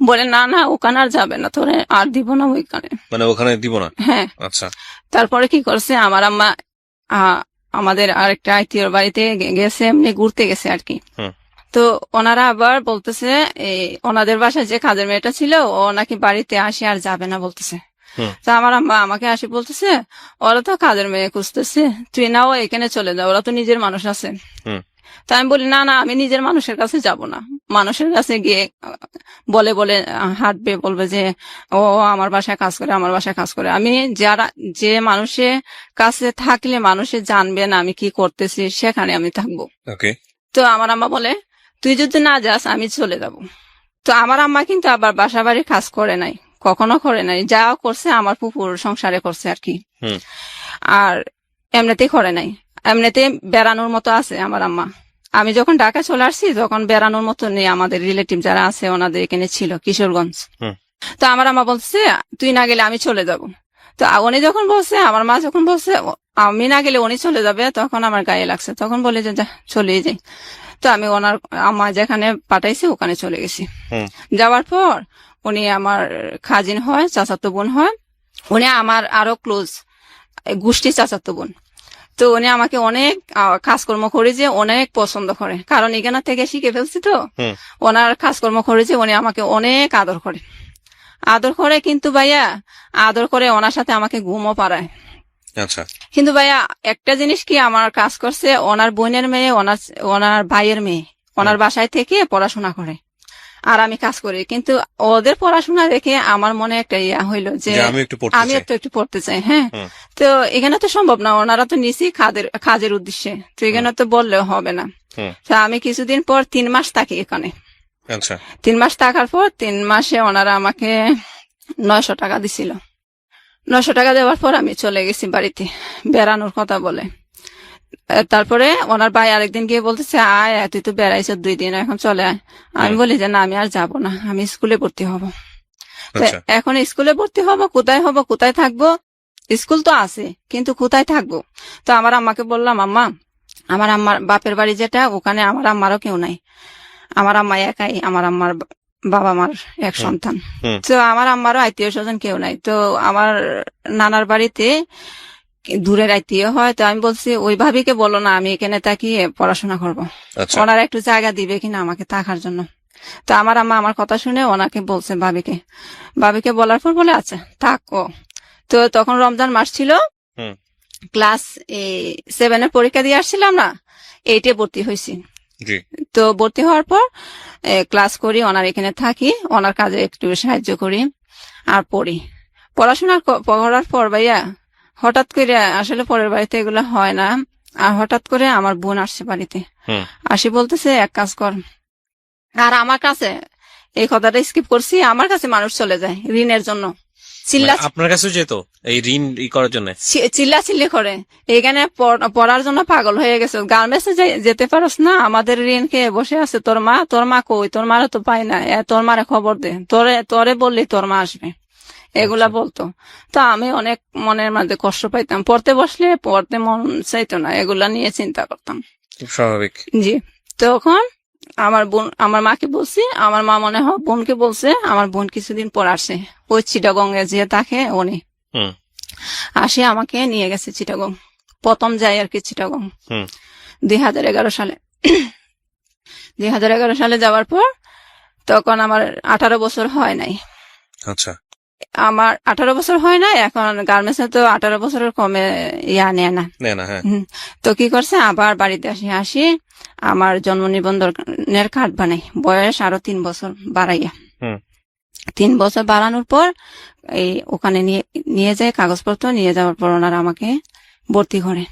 বলে না না ওখানে আর যাবে না, তোরে আর দিব না ওইখানে, মানে ওখানে দিব না? হ্যাঁ। আচ্ছা। তারপরে কি করছে, আমার আম্মা আমাদের আরেকটা আত্মীয়র বাড়িতে গেছে, এমনি ঘুরতে গেছে আর কি। তো ওনারা আবার বলতেছে ওনাদের বাসায় যে কাজের মেয়েটা ছিল ও নাকি বাড়িতে আসে আর যাবে না বলতেছে। তো আমার আম্মা আমাকে আসি বলতেছে, ওরা তো কাজের মেয়ে খুঁজতেছে, তুই নাও এখানে চলে যাও, ওরা তো নিজের মানুষ আছে। তো আমি বলি না না, আমি নিজের মানুষের কাছে যাব না। মানুষের কাছে গিয়ে বলে হাঁটবে, বলবে যে ও আমার বাসায় কাজ করে, আমার বাসায় কাজ করে। আমি যে মানুষের কাছে থাকলে মানুষে জানবে না আমি কি করতেছি, সেখানে আমি থাকবো। তো আমার আম্মা বলে তুই যদি না যাস আমি চলে যাব। তো আমার আম্মা কিন্তু আবার বাসা বাড়ির কাজ করে নাই, কখনো করে নাই। যা করছে আমার পুকুর সংসারে করছে আর কি, আর এমনিতেই করে নাই। এমনিতে বেড়ানোর মতো আছে আমার আম্মা। আমি যখন ঢাকা চলে আসছি তখন বেড়ানোর মতো নেই, আমাদের রিলেটিভ যারা আছে ওনাদের এখানে ছিল কিশোরগঞ্জ। তো আমার আম্মা বলছে তুই না গেলে আমি চলে যাব। তো উনি যখন বলছে, আমার মা যখন বলছে আমি না গেলে উনি চলে যাবে, তখন আমার গায়ে লাগছে, তখন বলে যে যা চলেই যাই। তো আমি ওনার আম্মা যেখানে পাঠাইছি ওখানে চলে গেছি। যাওয়ার পর উনি আমার খাজিন হয়, চাচাতো বোন হয়, উনি আমার আরো ক্লোজ গোষ্ঠী চাচাতো বোন। তো উনি আমাকে অনেক কাজকর্ম করে যে অনেক পছন্দ করে, কারণ এখানে থেকে শিখে ফেলছি। তো ওনার কাজকর্ম করে যে উনি আমাকে অনেক আদর করে, কিন্তু ভাইয়া আদর করে ওনার সাথে আমাকে ঘুমও পাড়ায়। আচ্ছা। কিন্তু ভাইয়া একটা জিনিস কি, আমার কাজ করছে ওনার বোনের মেয়ে, ওনার ভাইয়ের মেয়ে ওনার বাসায় থেকে পড়াশোনা করে, আর আমি কাজ করি। কিন্তু ওদের পড়াশোনা দেখে আমার মনে একটা ইয়া হইলো যে আমি একটু পড়তে চাই। হ্যাঁ। তো এখানে তো সম্ভব না, ওনারা তো নিছি কাজের উদ্দেশ্যে, তো এখানে তো বললেও হবে না। তো আমি কিছুদিন পর 3 মাস থাকি এখানে। 3 মাস থাকার পর 3 মাসে ওনারা আমাকে 900 টাকা দিছিল। 900 টাকা দেওয়ার পর আমি চলে গেছি বাড়িতে বেড়ানোর কথা বলে। তারপরে ওনার ভাই আরেকদিন গিয়ে বলতেছে আয় তুই তো বেড়াইছ 2 দিন, এখন চলে আয়। আমি বলি যে না আমি আর যাব না, আমি স্কুলে ভর্তি হব। এখন স্কুলে ভর্তি হব, কোথায় থাকবো? স্কুল তো আছে কিন্তু কোথায় থাকবো? তো আমার আম্মাকে বললাম, আম্মা আমার আম্মার বাপের বাড়ি যেটা, ওখানে আমার আম্মারও কেউ নাই, আমার আম্মা একাই, আমার আম্মার বাবা মার এক সন্তান। তো আমার আম্মারও আত্মীয় স্বজন কেউ নাই। তো আমার নানার বাড়িতে দূরের আত্মীয় হয়। তো আমি বলছি ওই ভাবিকে বলো না আমি এখানে তাকিয়ে পড়াশোনা করবো, ওনারা একটু জায়গা দিবে কিনা আমাকে থাকার জন্য। তো আমার আম্মা আমার কথা শুনে ওনাকে বলছে ভাবিকে বলার পর বলে আচ্ছা থাকো। তো তখন রমজান মাস ছিল, ক্লাস 7 পরীক্ষা দিয়ে আসছিলাম না, 8 ভর্তি হয়েছি। তো ভর্তি হওয়ার পর ক্লাস করি, ওনার এখানে থাকি, ওনার কাজে একটু সাহায্য করি আর পড়ি। পড়াশোনা করার পর ভাইয়া হঠাৎ করে, আসলে পরের বাড়িতে এগুলো হয় না, আর হঠাৎ করে আমার বোন আসছে বাড়িতে, আসি বলতেছে এক কাজ কর। আর আমার কাছে এই কথাটা স্কিপ করছি, আমার কাছে মানুষ চলে যায় ঋণের জন্য, আপনার কাছে যেত এই ঋণ করার জন্য, চিল্লাচিল্লি করে, এখানে পড়ার জন্য পাগল হয়ে গেছে। গার্মেন্টসে যেতে পারস না, আমাদের ঋণ খেয়ে বসে আছে তোর মা কই, তোর মারা তো পাই না, তোর মারে খবর দে, তোরে বললি তোর মা আসবে, এগুলা বলতো। তো আমি অনেক মনের মধ্যে কষ্ট পাইতাম, পড়তে বসলে পড়তে মন চাইতো না, এগুলা নিয়ে চিন্তা করতাম। স্বাভাবিক। জি। তখন আমার মাকে বলছি, আমার মা মনে হয় বোনকে বলছে, আমার বোন কিছুদিন পর আসে, ওই চিটাগঙ্গে যে থাকে উনি আসে, আমাকে নিয়ে গেছে চিটাগং। প্রথম যাই আর কি চিটাগং 2011 সালে। 2011 সালে যাওয়ার পর তখন আমার 18 বছর হয় নাই। আচ্ছা। আমার 18 বছর হয় না, এখন গার্মেন্টসে তো 18 বছরের কমে নেয় না। তো কি করছে, আবার বাড়িতে আসি আমার জন্ম নিবন্ধনের কার্ড বানাই, বয়স আরো 3 বছর বাড়াইয়া। 3 বছর বাড়ানোর পর ওখানে নিয়ে যায় কাগজপত্র, নিয়ে যাওয়ার পর ওনারা আমাকে ভর্তি করে।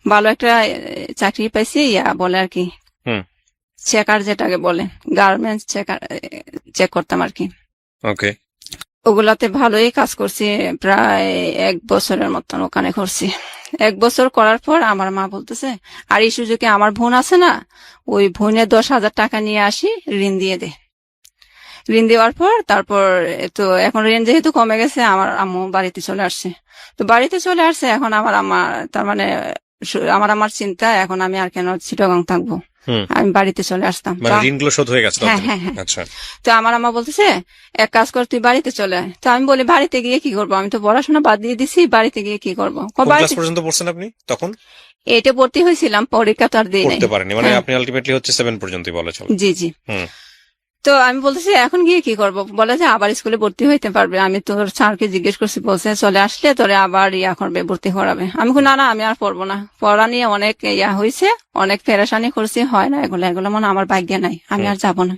ভালো একটা চাকরি পাইছি, বলে আর কি, হুম। চেকার যেটাকে বলে, গার্মেন্টস চেকার, চেক করতাম আর কি। ওকে। ওগুলাতে ভালোই কাজ করছি, প্রায় 1 বছরের মতন ওখানে করছি। 1 বছর করার পর আমার মা বলতেছে, আর এই সুযোগে আমার বোন আছে না, ওই বোনের 10,000 টাকা নিয়ে আসি, ঋণ দিয়ে দে। ঋণ দেওয়ার পর তারপর তো এখন ঋণ যেহেতু কমে গেছে, আমার আম্মু বাড়িতে চলে আসছে। তো বাড়িতে চলে আসছে, এখন আমার আম্মা, তার মানে আমার চিন্তা, এখন আমি আর কেন চিটাগাং থাকবো, আমি বাড়িতে চলে আসতাম। মানে ঋণগুলো শোধ হয়ে গেছে? হ্যাঁ হ্যাঁ হ্যাঁ। আচ্ছা। তো আমার আম্মা বলতেছে, এক কাজ কর, তুই বাড়িতে চলে আয়। তো আমি বলি, বাড়িতে গিয়ে কি করবো, আমি তো পড়াশোনা বাদ দিয়ে দিছি, বাড়িতে গিয়ে কি করবো? কোন ক্লাস পর্যন্ত পড়ছেন আপনি তখন? এটা ভর্তি হয়েছিলাম, পরীক্ষা তো আর দিই নাই। পড়তে পারেনি মানে? আপনি আলটিমেটলি হচ্ছে 7 পর্যন্তই বলা চলে? জি জি। তো আমি বলতেছি, এখন গিয়ে কি করবো? বলে যে আবার স্কুলে ভর্তি হইতে পারবে। আমি তোর স্যারকে জিজ্ঞেস করছি, বলছে চলে আসলে তোরে আবার করবে, ভর্তি করাবে। আমি না না, আমি আর পড়বো না, পড়া নিয়ে অনেক হয়েছে, অনেক পেরেশানি করছি, হয় না এগুলো মনে আমার ভাগ্যে নাই, আমি আর যাবো না।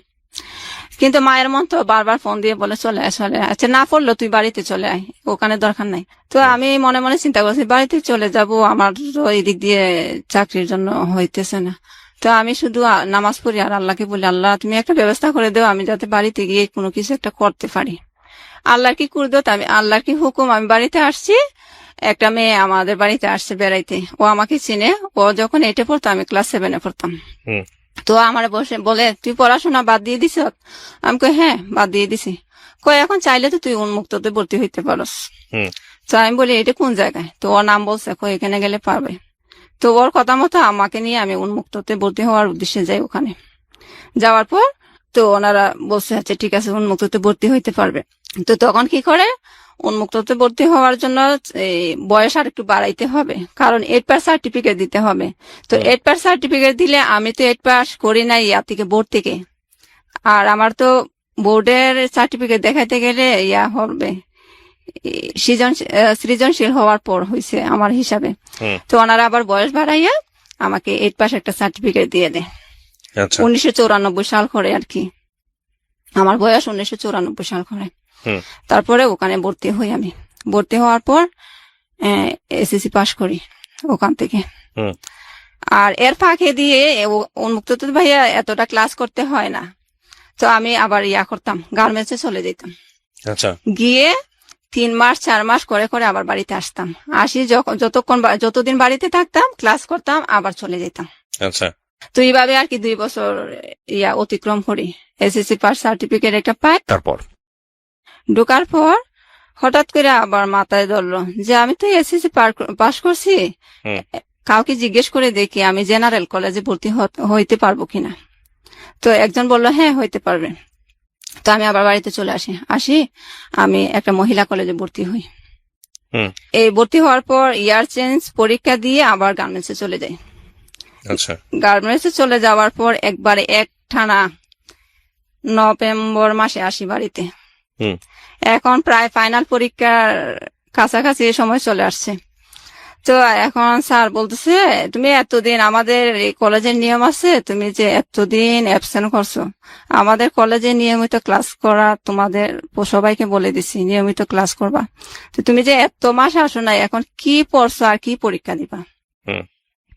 কিন্তু মায়ের মন তো বারবার ফোন দিয়ে বলে চলে আয় চলে আয়। আচ্ছা না পড়লো, তুই বাড়িতে চলে আয়, ওখানে দরকার নাই। তো আমি মনে মনে চিন্তা করছি, বাড়িতে চলে যাব, আমার তো এই দিক দিয়ে চাকরির জন্য হইতেছে না। তো আমি শুধু নামাজ পড়ি আর আল্লাহকে বলি, আল্লাহ তুমি একটা ব্যবস্থা করে দাও, আমি যাতে বাড়িতে গিয়ে কোনো কিছু একটা করতে পারি। আল্লাহর কি করে দাও, আমি আল্লাহর কি হুকুম, আমি বাড়িতে আসছি। একটা মেয়ে আমাদের বাড়িতে আসছে বেড়াইতে, ও আমাকে চিনে। ও যখন 8-এ পড়তো, আমি ক্লাস 7-এ পড়তাম। তো আমার বসে বলে, তুই পড়াশোনা বাদ দিয়ে দিস? আমি কই হ্যাঁ বাদ দিয়ে দিছি। কই এখন চাইলে তো তুই উন্মুক্ততে ভর্তি হইতে পারস। তো আমি বলি, এটা কোন জায়গায়? তো ওর নাম বলছে, কই এখানে গেলে পারবে। তো ওর কথা মতো আমাকে নিয়ে আমি উন্মুক্ততে ভর্তি হওয়ার উদ্দেশ্যে যাই। ওখানে যাওয়ার পর তো ওনারা বলছে, আচ্ছা ঠিক আছে, উন্মুক্ততে ভর্তি হইতে পারবে। তো তখন কি করে, উন্মুক্ততে ভর্তি হওয়ার জন্য বয়স আর একটু বাড়াইতে হবে, কারণ 8 পাস সার্টিফিকেট দিতে হবে। তো 8 পাস সার্টিফিকেট দিলে, আমি তো 8 পাস করি নাই থেকে বোর্ড থেকে, আর আমার তো বোর্ডের সার্টিফিকেট দেখাইতে গেলে হবে সৃজনশীল হওয়ার পর হয়েছে আমার হিসাবে। তো ওনারা আবার বয়স বাড়াইয়া আমাকে 8 পাস একটা সার্টিফিকেট দিয়ে দেয়। 1994 সাল করে আর কি, আমার বয়স 1994 সাল করে। তারপরে ওখানে ভর্তি হই। আমি ভর্তি হওয়ার পর এসএসসি পাস করি ওখান থেকে। আর এর ফাঁকে দিয়ে উন্মুক্ত তো ভাইয়া এতটা ক্লাস করতে হয় না, তো আমি আবার করতাম, গার্মেন্টসে চলে যেতাম। গিয়ে 3 মাস 4 মাস করে করে আবার বাড়িতে আসতাম। আসি যতদিন বাড়িতে থাকতাম, ক্লাস করতাম, আবার চলে যেতাম। তো এইভাবে আর কি 2 বছর অতিক্রম করি। এসএসসি পাস সার্টিফিকেট একটা পাই। তারপর ঢোকার পর হঠাৎ করে আবার মাথায় ধরলো যে আমি তো এসএসসি পাস করছি, কাউকে জিজ্ঞেস করে দেখি আমি জেনারেল কলেজে ভর্তি হইতে পারবো কিনা। তো একজন বললো হ্যাঁ হইতে পারবে। তো আমি আবার বাড়িতে চলে আসি, আমি একটা মহিলা কলেজে ভর্তি হই। এই ভর্তি হওয়ার পর ইয়ার চেঞ্জ পরীক্ষা দিয়ে আবার গার্মেন্টসে চলে যাই। গার্মেন্টসে চলে যাওয়ার পর একবারে একটানা নভেম্বর মাসে আসি বাড়িতে। এখন প্রায় ফাইনাল পরীক্ষার কাছাকাছি সময় চলে আসছে। তো এখন স্যার বলতেছে, তুমি এতদিন, আমাদের কলেজের নিয়ম আছে, তুমি যে এতদিন অ্যাবসেন্ট করছো, আমাদের কলেজে নিয়মিত ক্লাস করা তোমাদের সবাইকে বলে দিছি, নিয়মিত ক্লাস করবা। তো তুমি যে এত মাস আসো না, এখন কি পড়ছো আর কি পরীক্ষা দিবা?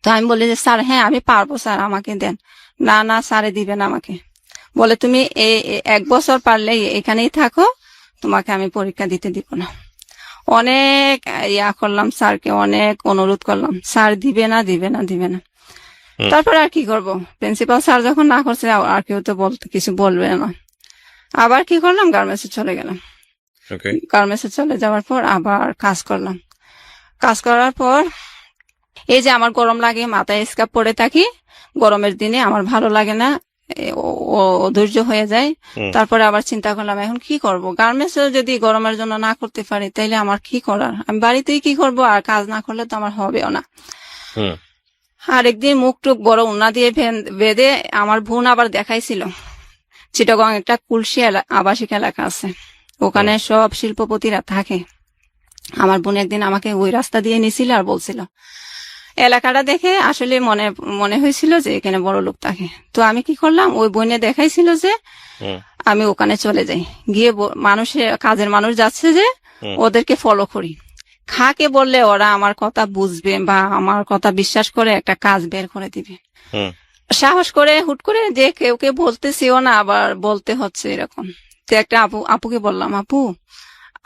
তো আমি বলি যে স্যার হ্যাঁ আমি পারবো স্যার, আমাকে দেন। না না স্যারে দিবেন আমাকে, বলে তুমি 1 বছর পারলে এখানেই থাকো, তোমাকে আমি পরীক্ষা দিতে দিব না। অনেক করলাম স্যারকে, অনেক অনুরোধ করলাম, স্যার দিবে না দিবে না দিবে না। তারপর আর কি করব, প্রিন্সিপাল স্যার যখন না করছে আর কেউ তো কিছু বলবে না। আবার কি করলাম, গার্মেন্টসে চলে গেলাম। গার্মেন্টসে চলে যাওয়ার পর আবার কাজ করলাম। কাজ করার পর এই যে আমার গরম লাগে, মাথায় স্কার্ফ পরে থাকি, গরমের দিনে আমার ভালো লাগে না, অধৈর্য হয়ে যায়। তারপরে আবার চিন্তা করলাম এখন কি করব, গার্মেন্টস যদি গরমের জন্য না করতে পারি তাইলে আমার কি করার, আমি বাড়িতেই কি করব, আর কাজ না করলে তো আমার হবেও না। আর একদিন মুখ টুক বড় উন্না দিয়ে বেঁধে আমার বোন আবার দেখাইছিল, চিটাগং একটা কুলসি আবাসিক এলাকা আছে, ওখানে সব শিল্পপতিরা থাকে। আমার বোন একদিন আমাকে ওই রাস্তা দিয়ে নিছিল আর বলছিল, এলাকাটা দেখে আসলে মনে হয়েছিল যে এখানে বড় লোক থাকে। তো আমি কি করলাম, ওই বোনে দেখাইছিল যে আমি ওখানে চলে যাই, গিয়ে কাজের মানুষ যাচ্ছে যে ওদেরকে ফলো করি। খাকে বললে ওরা আমার কথা বুঝবে বা আমার কথা বিশ্বাস করে একটা কাজ বের করে দিবে। হুম। সাহস করে হুট করে যে কেউ কে বলতেছিও না, আবার বলতে হচ্ছে এরকম। তো একটা আপুকে বললাম, আপু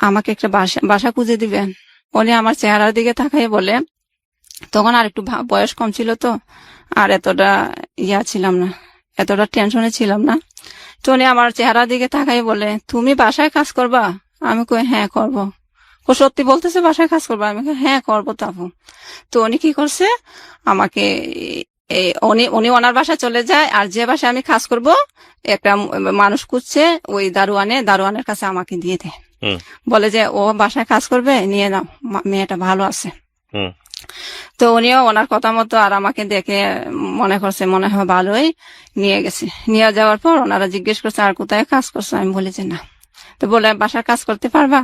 আমাকে একটা বাসা খুঁজে দিবেন। উনি আমার চেহারার দিকে তাকাই বলে, তখন আর একটু বয়স কম ছিল তো, আর এতটা ছিলাম না, এতটা টেনশনে ছিলাম না। তো উনি আমার চেহারার দিকে তাকাই বলে, তুমি বাসায় কাজ করবা? আমি কই হ্যাঁ করবো। ও সত্যি বলতেছে বাসায় কাজ করবা? আমি কই হ্যাঁ করবো তো আপু। তো উনি কি করছে, আমাকে উনি উনি ওনার বাসায় চলে যায়, আর যে বাসায় আমি কাজ করব একটা মানুষ খুঁজছে, ওই দারোয়ানের কাছে আমাকে দিয়ে দেয়। হুম। বলে যে ও বাসায় কাজ করবে, নিয়ে নাও, মেয়েটা ভালো আছে। হুম। তো উনিও ওনার কথা মতো আর আমাকে দেখে মনে করছে মনে হয় ভালোই, নিয়ে গেছে। নিয়ে যাওয়ার পর ওনারা জিজ্ঞেস করছে আর কোথায় কাজ করছো? আমি বলি যে না। তো বলে বাসার কাজ করতে পারবা?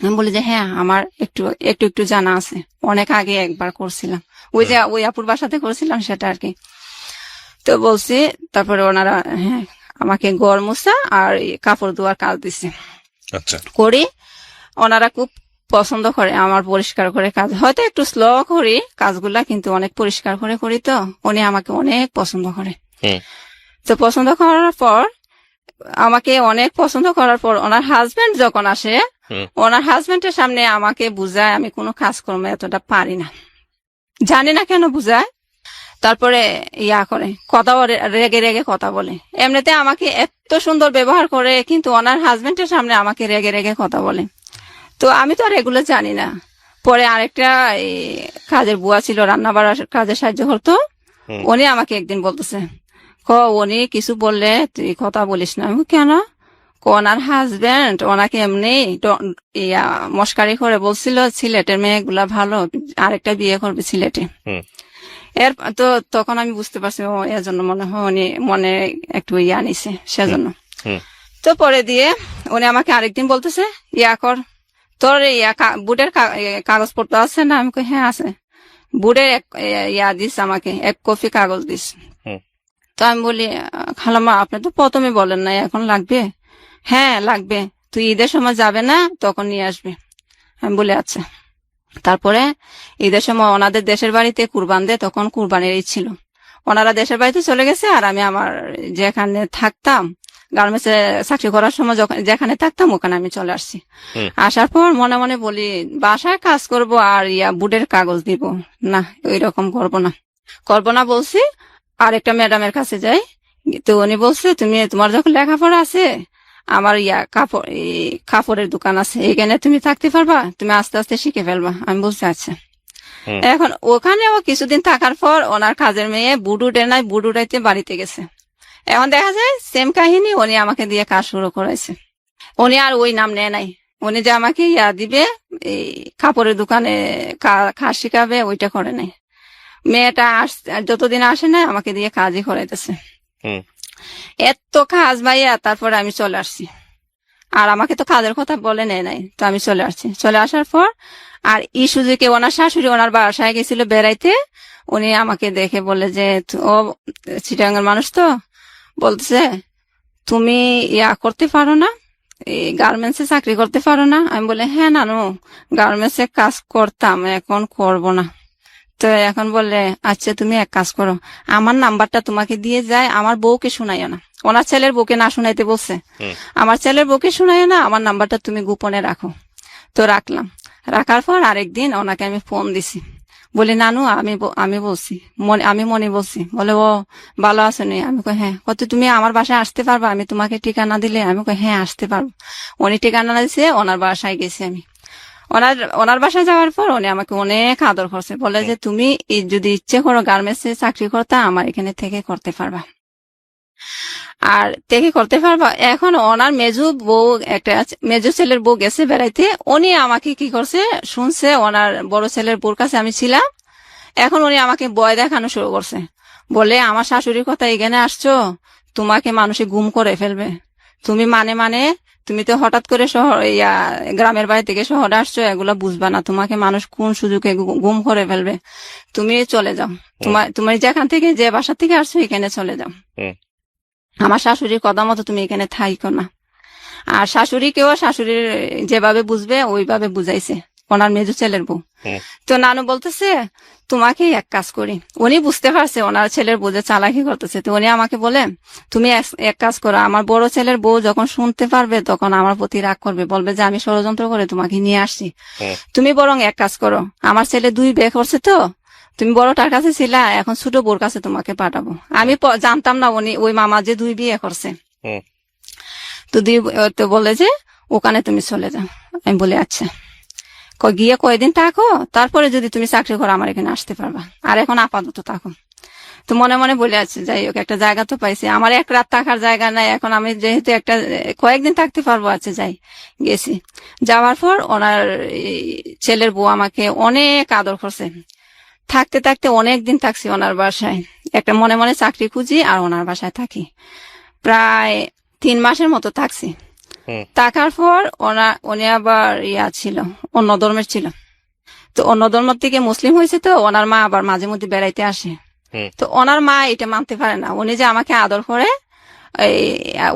আমি বলি যে হ্যাঁ, আমার একটু একটু একটু জানা আছে, অনেক আগে একবার করছিলাম, ওই যে ওই আপুর বাসাতে করছিলাম সেটা আর কি। তো বলছি, তারপরে ওনারা হ্যাঁ আমাকে ঘর মোছা আর কাপড় ধোয়ার কাজ দিছে। আচ্ছা। করি, ওনারা খুব পছন্দ করে আমার পরিষ্কার করে কাজ, হয়তো একটু স্লো করি কাজগুলা, কিন্তু অনেক পরিষ্কার করে করি। তো উনি আমাকে অনেক পছন্দ করে। হুম। তো পছন্দ করার পর আমাকে অনেক পছন্দ করার পর ওনার হাজবেন্ড যখন আসে, ওনার হাজবেন্ডের সামনে আমাকে বুঝায় আমি কোনো কাজকর্ম এতটা পারি না, জানি না কেন বুঝায়। তারপরে করে কথাও রেগে রেগে কথা বলে। এমনিতে আমাকে এত সুন্দর ব্যবহার করে, কিন্তু ওনার হাজবেন্ডের সামনে আমাকে রেগে রেগে কথা বলে। তো আমি তো আর এগুলো জানি না। পরে আরেকটা কাজের বুয়া ছিল, রান্না বাড়ার কাজে সাহায্য করতো। উনি আমাকে একদিন বলতেছে, উনি কিছু বললে তুই কথা বলিস না। আমি কেন? ওনার হাজবেন্ড ওনাকে এমনি মস্কারি করে বলছিল সিলেটের মেয়েগুলা ভালো, আরেকটা বিয়ে করবে সিলেটে। এর তো তখন আমি বুঝতে পারছি ও এর জন্য মনে হয় উনি মনে একটু নিছে সেজন্য। তো পরে দিয়ে উনি আমাকে আরেকদিন বলতেছে কর, তোর বুটের কাগজপত্র আছে না? আমি কই হ্যাঁ আছে। বুটের দিস আমাকে 1 কপি কাগজ দিস। তো আমি বলি খালাম্মা আপনি তো প্রথমে বলেন না, এখন লাগবে? হ্যাঁ লাগবে, তুই ঈদের সময় যাবে না তখন নিয়ে আসবে। আমি বলি আচ্ছা। তারপরে ঈদের সময় ওনাদের দেশের বাড়িতে কুরবান দেয়, তখন কুরবানির ঈদ ছিল। ওনারা দেশের বাড়িতে চলে গেছে, আর আমি আমার যেখানে থাকতাম গার্মেন্টসে চাকরি করার সময় যেখানে থাকতাম ওখানে আমি চলে আসছি। আসার পর মনে মনে বলি বাসায় কাজ করব আর বুটের কাগজ দিব না, ওই রকম করবো না বলছি। আর একটা ম্যাডামের কাছে যাই, তো উনি বলছে তোমার যখন লেখাপড়া আছে, আমার কাপড়ের দোকান আছে, এখানে তুমি থাকতে পারবা, তুমি আস্তে আস্তে শিখে ফেলবা। আমি বলছি আচ্ছা। এখন ওখানেও কিছুদিন থাকার পর ওনার কাজের মেয়ে বুট উঠে নাই, বুট উঠাইতে বাড়িতে গেছে। এখন দেখা যায় সেম কাহিনী, উনি আমাকে দিয়ে কাজ শুরু করেছে। উনি আর ওই নাম নেয় নাই, উনি যে আমাকে দিবে এই কাপড়ের দোকানে কাজ শিখাবে ওইটা করে নাই। মেয়েটা যতদিন আসে না আমাকে দিয়ে কাজই করাইতেছে। এত কাজ ভাইয়া। তারপরে আমি চলে আসছি, আর আমাকে তো কাজের কথা বলে নেয় নাই। তো আমি চলে আসছি। চলে আসার পর আর সুযোগে ওনার শাশুড়ি ওনার বাসায় গেছিল বেড়াইতে, উনি আমাকে দেখে বলে যে ও চিটাঙ্গের মানুষ তো, বলতেছে তুমি করতে পারো না, গার্মেন্টসে চাকরি করতে পারো না? আমি বলে হ্যাঁ নানু, গার্মেন্টসে কাজ করতাম, এখন করব না। তো এখন বললে আচ্ছা তুমি এক কাজ করো, আমার নাম্বারটা তোমাকে দিয়ে যায়, আমার বউকে শোনাইও না। ওনার ছেলের বউকে না শোনাইতে বলছে, আমার ছেলের বউকে শোনাইও না, আমার নাম্বারটা তুমি গোপনে রাখো। তো রাখলাম। রাখার পর আরেকদিন ওনাকে আমি ফোন দিছি, বলি নানু আমি বলছি, আমি মনে বলছি। বলে ও ভালো আছো নি? আমি কই হ্যাঁ। কত তুমি আমার বাসায় আসতে পারবা? আমি তোমাকে ঠিকানা দিলে? আমি কই হ্যাঁ আসতে পারবো। উনি ঠিকানা দিছে, ওনার বাসায় গেছি আমি। ওনার বাসায় যাওয়ার পর উনি আমাকে অনেক আদর করছে, বলে যে তুমি যদি ইচ্ছে করো গার্মেন্টসে চাকরি করতে, আমার এখানে থেকে করতে পারবা, আর থেকে করতে পারবা। এখন ওনার মেজো ছেলের বউ গেছে বেড়াইতে, উনি আমাকে কি করছে শুনছে, ওনার বড় ছেলের বউর কাছে আমি ছিলাম। এখন উনি আমাকে ভয় দেখানো শুরু করছে, বলে আমার শাশুড়ির কথা এখানে আসছো, তোমাকে মানুষে গুম করে ফেলবে। তুমি তুমি তো হঠাৎ করে গ্রামের বাড়ি থেকে শহরে আসছো, এগুলা বুঝবা না, তোমাকে মানুষ কোন সুযোগে গুম করে ফেলবে। তুমি চলে যাও, তুমি যেখান থেকে যে বাসা থেকে আসছো এখানে চলে যাও, আমার শাশুড়ির কথা মতো তুমি এখানে থাইকো না। আর শাশুড়ির যেভাবে বুঝবে ওইভাবে বুঝাইছে। ওনার মেজো ছেলের বউ। তো নানু বলতেছে তোমাকে এক কাজ করি, উনি বুঝতে পারছে ওনার ছেলের বউ যে চালাকি করতেছে। তো উনি আমাকে বলে তুমি এক কাজ করো, আমার বড় ছেলের বউ যখন শুনতে পারবে তখন আমার প্রতি রাগ করবে, বলবে যে আমি ষড়যন্ত্র করে তোমাকে নিয়ে আসছি। তুমি বরং এক কাজ করো, আমার ছেলে 2 বিয়ে করছে, তো তুমি বড়টার কাছে ছিলা, এখন ছোট বউর কাছে তোমাকে পাঠাবো। আমি জানতাম না উনি ওই মামা যে 2 বিয়ে করছে। তো বলে যে ওখানে তুমি চলে যাও। আমি বলি আচ্ছা, গিয়ে কয়দিন থাকো, তারপরে যদি তুমি চাকরি করো আমার এখানে আসতে পারবা, আর এখন আপাতত থাকো। তো মনে মনে বলে আছে যাই হোক একটা জায়গা তো পাইছি, আমার এক রাত থাকার জায়গা নাই, এখন আমি যেহেতু একটা কয়েকদিন থাকতে পারবো, আছে যাই। গেছি, যাওয়ার পর ওনার ছেলের বউ আমাকে অনেক আদর করছে। থাকতে থাকতে অনেক দিন থাকছি ওনার বাসায়, একটা মনে মনে চাকরি খুঁজি আর ওনার বাসায় থাকি। প্রায় 3 মাসের মতো থাকছি। থাকার পর উনি আবার ছিল, অন্য ধর্মের ছিল। তো অন্য ধর্ম থেকে মুসলিম হয়েছে, তো ওনার মা আবার মাঝে মধ্যে বেড়াইতে আসে। তো ওনার মা এটা মানতে পারে না, উনি যে আমাকে আদর করে,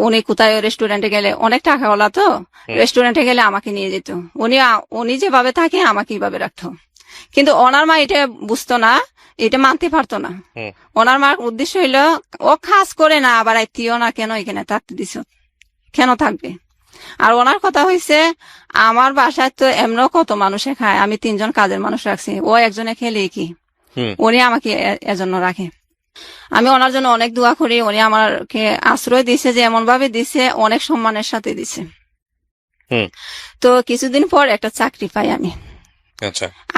উনি কোথায় রেস্টুরেন্টে গেলে, অনেক টাকাওয়ালা তো, রেস্টুরেন্টে গেলে আমাকে নিয়ে যেত। উনি যেভাবে থাকে আমাকে এইভাবে রাখতো। কিন্তু ওনার মা এটা বুঝতো না, এটা মানতে পারতো না। ওনার মার উদ্দেশ্য হইলো ও কাজ করে না, আবার আইতিও না, কেন এখানে থাকতে দিছ, কেন থাকবে। আর ওনার কথা হয়েছে আমার বাসায় তো এমনও কত মানুষে খায়, আমি 3 জন কাজের মানুষ রাখছি, ও একজনে খেলে কি, উনি আমাকে এজন্য রাখে। আমি ওনার জন্য অনেক দোয়া করি, উনি আমাকে আশ্রয় দিছে, যে এমন ভাবে দিছে, অনেক সম্মানের সাথে দিছে। তো কিছুদিন পর একটা চাকরি পাই আমি।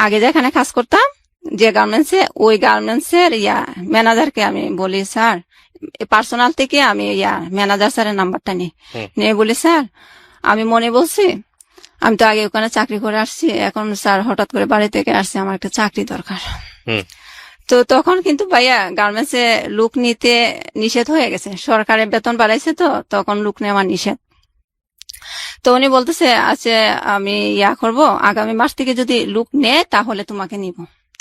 আগে যেখানে কাজ করতাম যে গার্মেন্টসে, ওই গার্মেন্টসের ম্যানেজারকে আমি বলি স্যার, পার্সোনাল থেকে আমি ম্যানেজার স্যারের নাম্বারটা নিয়ে বলি স্যার আমি মনে বলছি, আমি তো আগে ওখানে চাকরি করে আসছি, এখন স্যার হঠাৎ করে বাড়ি থেকে আসছে, আমার একটা চাকরি দরকার। তো তখন কিন্তু ভাইয়া গার্মেন্টসে লোক নিতে নিষেধ হয়ে গেছে, সরকারের বেতন বাড়াইছে, তো তখন লোক নেওয়া নিষেধ। তো উনি বলতেছে আচ্ছা আমি করব, আগামী মাস থেকে যদি লোক নেয় তাহলে তোমাকে নিব,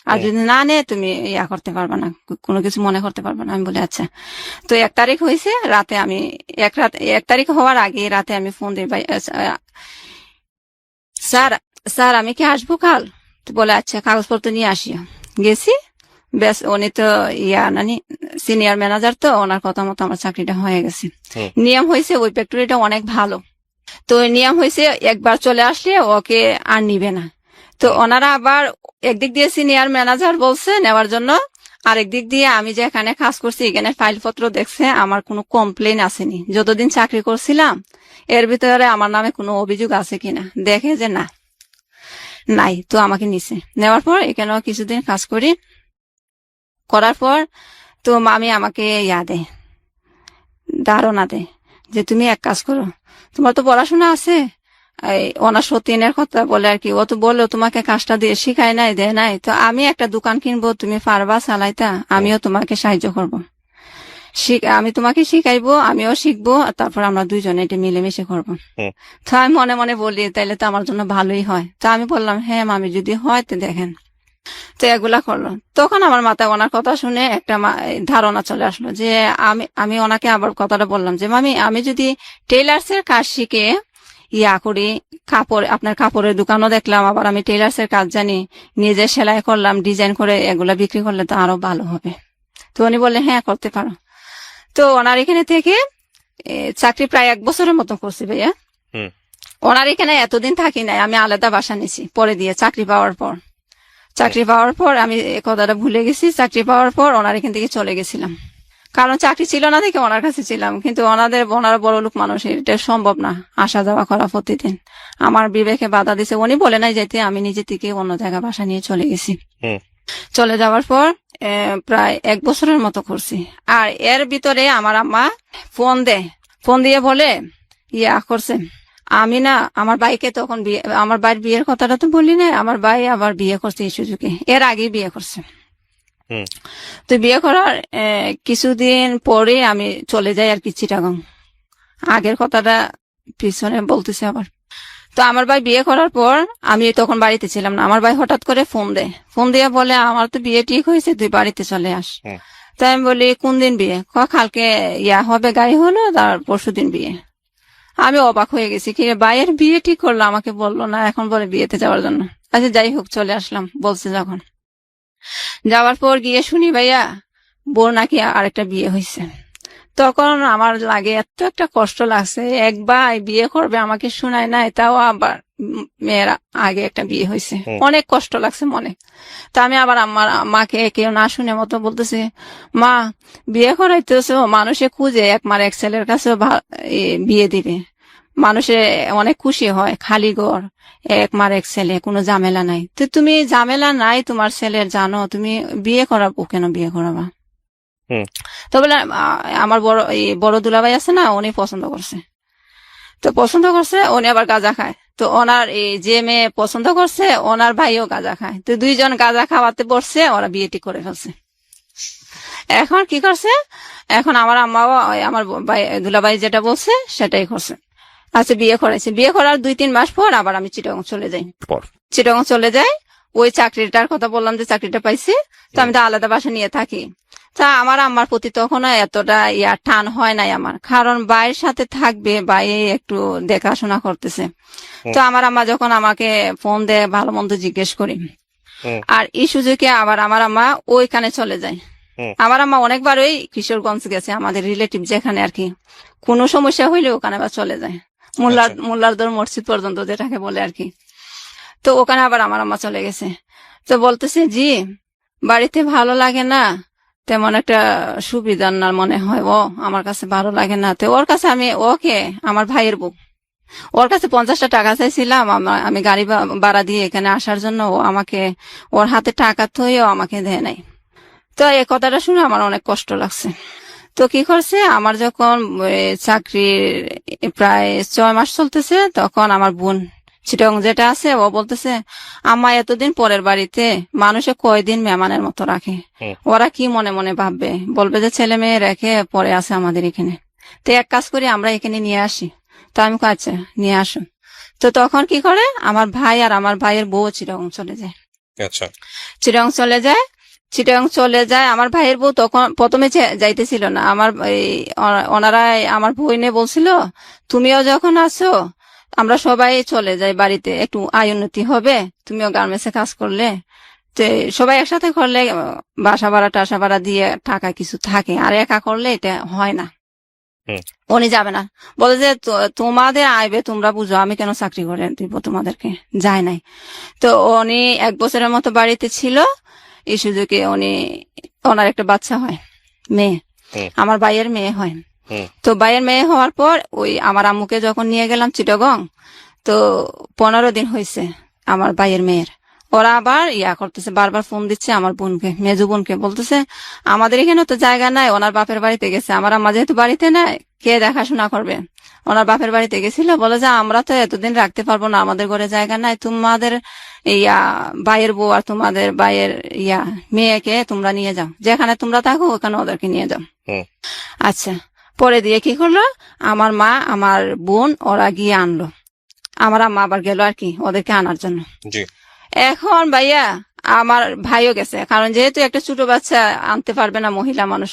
আর যদি না নেয় তুমি করতে পারবা না, কোনো কিছু মনে করতে পারবা না। আমি বলি আচ্ছা। তো 1 তারিখ হয়েছে, রাতে আমি 1 তারিখ হওয়ার আগে রাতে আমি ফোন দিই, ভাই স্যার আমি কি আসবো কাল? তো বলে আচ্ছা কাগজপত্র নিয়ে আসিও। গেছি, বেশ উনি তো সিনিয়র ম্যানেজার, তো ওনার কথা মতো আমার চাকরিটা হয়ে গেছে। নিয়ম হয়েছে ওই ফ্যাক্টরিটা অনেক ভালো, তো নিয়ম হয়েছে একবার চলে আসলে ওকে আর নিবে না। তো ওনারা আবার একদিক দিয়ে সিনিয়র ম্যানেজার বলছে নেওয়ার জন্য, আরেক দিক দিয়ে আমি যে এখানে কাজ করছি এখানে ফাইলপত্র দেখছে, আমার কোনো কমপ্লেন আসেনি যতদিন চাকরি করছিলাম, এর ভিতরে আমার নামে কোনো অভিযোগ আছে কিনা, দেখে যে নাই, তো আমাকে নিছে। নেওয়ার পর এখানেও কিছুদিন কাজ করার পর তো মামি আমাকে দেয়, ধারণা দেয় যে তুমি এক কাজ করো, তোমার তো পড়াশোনা আছে, অনার্স 3 কথা বলে আর কি, ও তো বললো তোমাকে কাজটা দিয়ে শিখায় নাই, দেয় নাই, তো আমি একটা দোকান কিনবো, তুমি পারবা চালাইতা, আমিও তোমাকে সাহায্য করবো, আমি তোমাকে শিখাইবো, আমিও শিখবো, তারপর আমরা 2 জনে এটা মিলেমিশে করবো। তো আমি মনে মনে বলি তাইলে তো আমার জন্য ভালোই হয়। তো আমি বললাম হ্যাঁ মামি যদি হয় তো দেখেন। তো এগুলা করলো। তখন আমার মাথায় ওনার কথা শুনে একটা ধারণা চলে আসলো যে আমি ওনাকে আবার কথাটা বললাম যে মামি আমি যদি টেইলার্স এর কাজ শিখে করি, আপনার কাপড়ের দোকানও দেখলাম, আবার আমি টেইলার্স এর কাজ জানি, নিজে সেলাই করলাম, ডিজাইন করে এগুলা বিক্রি করলে তো আরো ভালো হবে। তো উনি বললে হ্যাঁ করতে পারো। তো ওনার এখানে থেকে চাকরি প্রায় 1 বছরের মতো করছি ভাইয়া। ওনার এখানে এতদিন থাকি নাই, আমি আলাদা বাসা নিছি পরে দিয়ে চাকরি পাওয়ার পর আমি কথাটা ভুলে গেছি। চাকরি পাওয়ার পর ওনার এখান থেকে চলে গেছিলাম, কারণ চাকরি ছিল না দেখে ওনার কাছে ছিলাম, কিন্তু ওনারা বড় লোক মানুষ, এটা সম্ভব না আসা যাওয়া করা প্রতিদিন। আমার বিবেকে বাধা দিছে, উনি বলে নাই যেতে, আমি নিজে থেকে অন্য জায়গায় বাসা নিয়ে চলে গেছি। চলে যাওয়ার পর প্রায় 1 বছরের মতো করছি। আর এর ভিতরে আমার আম্মা ফোন দিয়ে বলে করছে, আমি না আমার ভাইকে তখন আমার ভাইয়ের বিয়ের কথাটা তো বলি না, আমার ভাই আবার বিয়ে করছে এই সুযোগে, এর আগেই বিয়ে করছে। তো বিয়ে করার কিছুদিন পরে আমি চলে যাই আর কি চিটাগং, আগের কথাটা পিছনে বলতেছে আবার। তো আমার ভাই বিয়ে করার পর আমি তখন বাড়িতে ছিলাম না, আমার ভাই হঠাৎ করে ফোন দিয়ে বলে আমার তো বিয়ে ঠিক হয়েছে, তুই বাড়িতে চলে আস। তাই আমি বলি কোন দিন বিয়ে? কালকে হবে, গায়ে হলো, তার পরশুদিন বিয়ে। আমি অবাক হয়ে গেছি, কি ভাইয়ের বিয়ে ঠিক করলো, আমাকে বললো না, এখন বলে বিয়েতে যাওয়ার জন্য। আচ্ছা যাই হোক চলে আসলাম বলছে যখন। যাওয়ার পর গিয়ে শুনি ভাইয়া বোর নাকি আরেকটা বিয়ে হয়েছে। তখন আমার লাগে এত একটা কষ্ট লাগছে, এক ভাই বিয়ে করবে আমাকে শোনায় নাই, তাও আবার মেয়ের আগে একটা বিয়ে হয়েছে। অনেক কষ্ট লাগছে মনে। তা আমি আবার আমার মাকে কেউ না শুনে মতো বলতেছি, মা বিয়ে করাইতেছো, মানুষে খুঁজে এক মার এক ছেলের কাছে বিয়ে দিবে, মানুষে অনেক খুশি হয়, খালি ঘর, এক মার এক ছেলে, কোনো ঝামেলা নাই। তো তুমি ঝামেলা নাই তোমার ছেলের, জানো তুমি বিয়ে করাবো কেন, বিয়ে করাবা? তো বলে আমার বড় দুলাভাই আছে না, উনি পছন্দ করছে। তো পছন্দ করছে, উনি আবার গাঁজা খায়। তো ওনার যে মেয়ে পছন্দ করছে ওনার ভাইও গাঁজা খায়। তো দুইজন গাঁজা খাওয়াতে বসছে, ওরা বিয়েটি করে ফেলছে। এখন কি করছে, এখন আমার আম্মাও আমার দুলাভাই যেটা বলছে সেটাই করছে। আচ্ছা বিয়ে করেছে, বিয়ে করার 2-3 মাস পর আবার আমি চিটাগং চলে যাই। চিটাগং চলে যাই, ওই চাকরিটার কথা বললাম যে চাকরিটা পাইছি, তো আমি তো আলাদা বাসা নিয়ে থাকি। তা আমার আম্মার প্রতি তখন এতটা টান হয় নাই আমার, কারণ ভাইয়ের সাথে থাকবে, ভাই একটু দেখাশোনা করতেছে। তো আমার আম্মা যখন আমাকে ফোন দেয় ভালো মন্দ জিজ্ঞেস করি, আর এই সুযোগে আবার আমার আম্মা ওইখানে চলে যায়। আমার আম্মা অনেকবার ওই কিশোরগঞ্জ গেছে, আমাদের রিলেটিভ যেখানে আর কি, কোনো সমস্যা হইলে ওখানে আবার চলে যায়, মোল্লারদর মসজিদ পর্যন্ত যেটাকে বলে আর কি। তো ওখানে আবার আমার আম্মা চলে গেছে। তো বলতেছে জি বাড়িতে ভালো লাগে না, তেমন একটা সুবিধা না মনে হয়, ও আমার কাছে ভালো লাগে না। তো ওর কাছে আমি ওকে, আমার ভাইয়ের বউ, ওর কাছে 50টা টাকা চাইছিলাম আমি গাড়ি ভাড়া দিয়ে এখানে আসার জন্য, ও আমাকে ওর হাতে টাকা থইও আমাকে দেয় নাই। তো এই কথাটা শুনে আমার অনেক কষ্ট লাগছে। তো কি করছে, আমার যখন চাকরির প্রায় 6 মাস চলতেছে, তখন আমার বোন চিটাগং যেটা আছে ও বলতেছে, আম্মা এতদিন পরের বাড়িতে মানুষে কয়দিন মেহমানের মতো রাখে, ওরা কি মনে মনে ভাববে, বলবে যে ছেলে মেয়ে রেখে পরে আছে আমাদের এখানে, তো এক কাজ করি আমরা এখানে নিয়ে আসি। তো আমি আচ্ছা নিয়ে আসো। তো তখন কি করে, আমার ভাই আর আমার ভাইয়ের বউ চিটাগং চলে যায়। চিটাগং চলে যায়, চিটাগং চলে যায়। আমার ভাইয়ের বউ তখন প্রথমে যাইতেছিল না, আমার ওনারা আমার বইনে বলছিল তুমিও যখন আসো আমরা সবাই চলে যাই বাড়িতে, একটু আয় উন্নতি হবে, তুমিও গার্মেন্টসে কাজ করলে, তো সবাই একসাথে করলে বাসা ভাড়া টাসা ভাড়া দিয়ে টাকা কিছু থাকে, আর একা করলে এটা হয় না। উনি যাবে না, বলে যে তোমাদের আইবে তোমরা বুঝো, আমি কেন চাকরি করে দিব তোমাদেরকে, যায় নাই। তো উনি 1 বছরের মতো বাড়িতে ছিল, এই সুযোগে উনি ওনার একটা বাচ্চা হয়, মেয়ে, আমার ভাইয়ের মেয়ে হয়। তো ভাইয়ের মেয়ে হওয়ার পর ওই আমার আম্মুকে যখন নিয়ে গেলাম চিটাগং, তো 15 দিন হয়েছে আমার ভাইয়ের মেয়ের, ওরা আবার করতেছে, বারবার ফোন দিচ্ছে আমার বোনকে, মেজু বোনকে, বলতেছে আমাদের এখানে তো জায়গা নাই, ওনার বাপের বাড়িতে গেছে। আমার আম্মা যেহেতু বাড়িতে নাই, কে দেখাশোনা করবে, ওনার বাপের বাড়িতে গেছিল, বলে যে আমরা তো এতদিন রাখতে পারবো না, আমাদের ঘরে জায়গা নাই, তোমাদের ভাইয়ের বউ আর তোমাদের ভাইয়ের মেয়েকে তোমরা নিয়ে যাও, যেখানে তোমরা থাকো ওখানে ওদেরকে নিয়ে যাও। আচ্ছা, পরে দিয়ে কি করলো, আমার মা আমার বোন ওরা গিয়ে আনলো, আমার আম্মা আবার গেল আর কি ওদেরকে আনার জন্য। এখন ভাইয়া আমার ভাইও গেছে, কারণ যেহেতু একটা ছোট বাচ্চা আনতে পারবে না মহিলা মানুষ,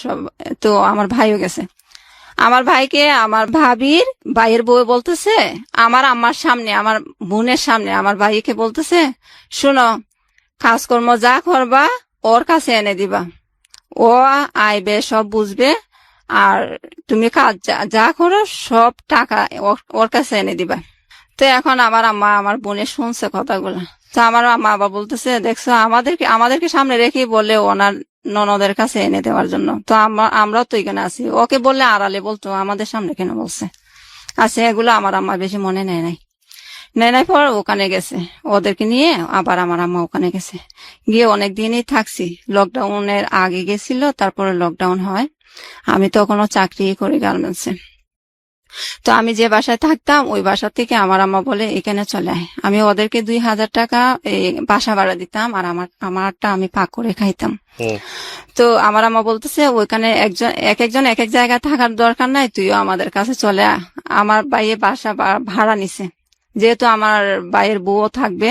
তো আমার ভাইও গেছে। আমার ভাইকে আমার ভাবির ভাইয়ের বউ বলতেছে, আমার আম্মার সামনে, আমার বোনের সামনে আমার ভাইকে বলতেছে, শুনো কাজকর্ম যা করবা ওর কাছে এনে দিবা, ও আইবে সব বুঝবে, আর তুমি কাজ যা করো সব টাকা ওর কাছে এনে দিবা। তো এখন আমার আম্মা আমার বোনের শুনছে কথাগুলো, তো আমার আম্মা আবার বলতেছে, দেখছো আমাদেরকে সামনে রেখেই বলে ওনার ননদের কাছে এনে দেওয়ার জন্য, তো আমরাও তো এখানে আছি, ওকে বললে আড়ালে বলতো, আমাদের সামনে কেন বলছে। আচ্ছা, এগুলো আমার আম্মা বেশি মনে নেয় নাই পর ওখানে গেছে, ওদেরকে নিয়ে আবার আমার আম্মা ওখানে গেছে, গিয়ে অনেকদিনই থাকছি। লকডাউনের আগে গেছিল, তারপরে লকডাউন হয়, আমি তখনও চাকরি করি গার্মেন্টসে। তো আমি যে বাসায় থাকতাম ওই বাসা থেকে আমার আম্মা বলে এখানে চলে আয়, আমি ওদেরকে 2000 টাকা বাসা ভাড়া দিতাম, আর আমারটা আমি পাক করে খাইতাম। তো আমার আম্মা বলতেছে ওইখানে একজন এক এক জায়গায় থাকার দরকার নাই, তুইও আমাদের কাছে চলে আয়। আমার ভাইয়ে বাসা ভাড়া নিছে, যেহেতু আমার ভাইয়ের বউও থাকবে,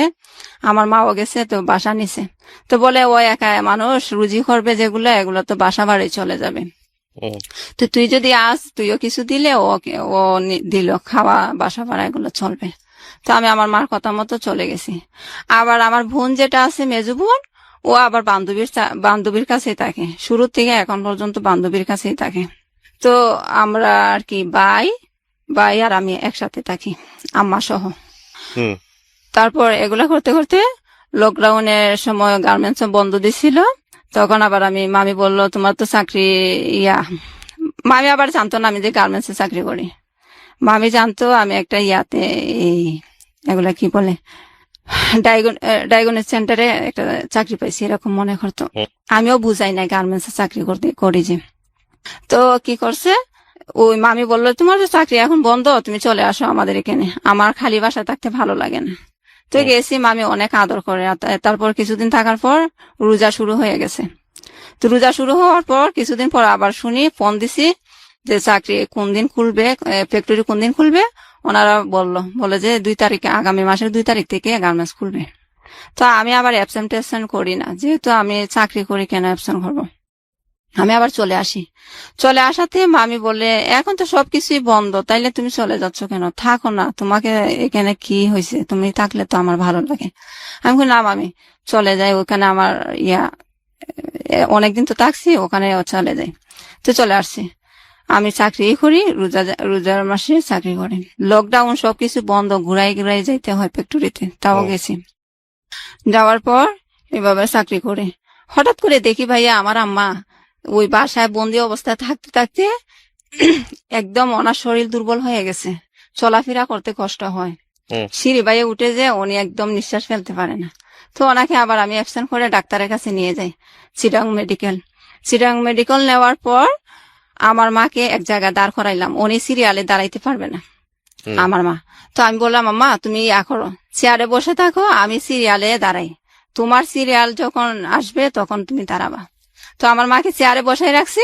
আমার মাও গেছে, তো বাসা নিছে। তো বলে ও একা মানুষ, রুজি করবে যেগুলো, এগুলো তো বাসা ভাড়াই চলে যাবে, তো তুই যদি তুইও কিছু দিলে ও দিল, খাওয়া বাসা ভাড়া এগুলো চলবে। তো আমি আমার মার কথা মতো চলে গেছি। আবার আমার বোন যেটা আছে, মেজো বোন, ও আবার বান্ধবীর কাছেই থাকে, শুরু থেকে এখন পর্যন্ত বান্ধবীর কাছেই থাকে। তো আমরা আর কি ভাই আর আমি একসাথে থাকি, আম্মা সহ। হুম তারপর এগুলা করতে করতে লকডাউনের সময় গার্মেন্টস বন্ধ দিছিল। তখন আবার মামি বলল, তোমার তো চাকরি মামি আবার জানতো না আমি যে গার্মেন্টসে চাকরি করি। মামি জানতো আমি একটা ইয়াতে এই এগুলা কি বলে ডায়াগনিক সেন্টারে একটা চাকরি পাইছি, এরকম মনে করতো। আমিও বুঝাই নাই গার্মেন্টসে চাকরি করি যে। তো কি করছে, ওই মামি বললো, তোমার তো চাকরি এখন বন্ধ, তুমি চলে আসো আমাদের এখানে, আমার খালি বাসায় থাকতে ভালো লাগে না। তো গেছি, মামি অনেক আদর করে। তারপর কিছুদিন থাকার পর রোজা শুরু হয়ে গেছে। তো রোজা শুরু হওয়ার পর কিছুদিন পর আবার শুনি, ফোন দিছি যে চাকরি কোন দিন খুলবে, ফ্যাক্টরি কোন দিন খুলবে। ওনারা বলে যে 2 তারিখে, আগামী মাসের 2 তারিখ থেকে গার্মেন্টস খুলবে। তো আমি আবার অ্যাবসেন্ট করি না, যেহেতু আমি চাকরি করি, কেন অ্যাবসেন্ট করবো। আমি আবার চলে আসি। চলে আসাতে মামি বলে, এখন তো সবকিছুই বন্ধ, তাইলে তুমি চলে যাচ্ছ কেন, থাকো না, তোমাকে এখানে কি হয়েছে, তুমি থাকলে তো আমার ভালো লাগে। আমি বলি, না মামি, চলে যাই, ওখানে আমার অনেকদিন তো থাকছি, ওখানে চলে যাই। তো চলে আসছি। আমি চাকরি করি, রোজার মাসে চাকরি করি। লকডাউন, সবকিছু বন্ধ, ঘুরাই যাইতে হয় ফ্যাক্টরিতে, তাও গেছি। যাওয়ার পর এভাবে চাকরি করে হঠাৎ করে দেখি ভাইয়া, আমার আম্মা ওই বাসায় বন্দি অবস্থায় থাকতে থাকতে একদম ওনার শরীর দুর্বল হয়ে গেছে, চলাফেরা করতে কষ্ট হয়, সিঁড়ি বাইয়ে উঠে যে উনি একদম নিঃশ্বাস ফেলতে পারে না। তো ওনাকে আবার আমি অ্যাবসেন্ট করে ডাক্তারের কাছে নিয়ে যাই, চিটাং মেডিকেল নেওয়ার পর আমার মাকে এক জায়গায় দাঁড় করাইলাম, উনি সিরিয়ালে দাঁড়াইতে পারবে না আমার মা। তো আমি বললাম, আম্মা তুমি করো, চেয়ারে বসে থাকো, আমি সিরিয়ালে দাঁড়াই, তোমার সিরিয়াল যখন আসবে তখন তুমি দাঁড়াবা। তো আমার মাকে চেয়ারে বসাই রাখছি।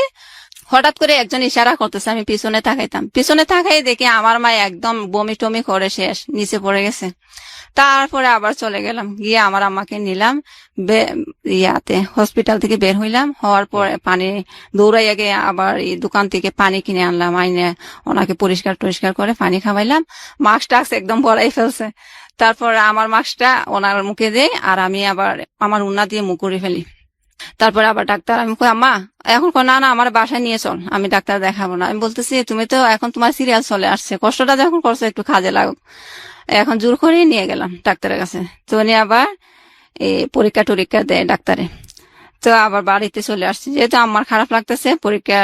হঠাৎ করে একজন ইশারা করতেছে, আমি পিছনে তাকাইতাম, পিছনে তাকাই দেখি আমার মা একদম বমি টমি করে শেষ, নিচে পড়ে গেছে। তারপরে আবার চলে গেলাম, গিয়ে আমার আম্মাকে নিলাম, হসপিটাল থেকে বের হইলাম। হওয়ার পর পানি দৌড়াইয়া গিয়ে আবার এই দোকান থেকে পানি কিনে আনলাম, আইনে ওনাকে পরিষ্কার করে পানি খাওয়াইলাম। মাস্ক টাস্ক একদম ভরাই ফেলছে। তারপর আমার মাস্কটা ওনার মুখে দেই, আর আমি আবার আমার উন্না দিয়ে মুখ করে ফেলি। তারপরে আবার ডাক্তার, আমি কই, আম্মা এখন না আমার বাসায় নিয়ে চল, আমি ডাক্তার দেখাবো না। আমি বলতেছি, তুমি তো এখন তোমার সিরিয়াল চলে আসছে, কষ্টটা যখন করছো একটু কাজে লাগুক। এখন জোর করে নিয়ে গেলাম ডাক্তারের কাছে। তো উনি আবার পরীক্ষা দেয় ডাক্তারে। তো আবার বাড়িতে চলে আসছি, যেহেতু আমার খারাপ লাগতেছে, পরীক্ষা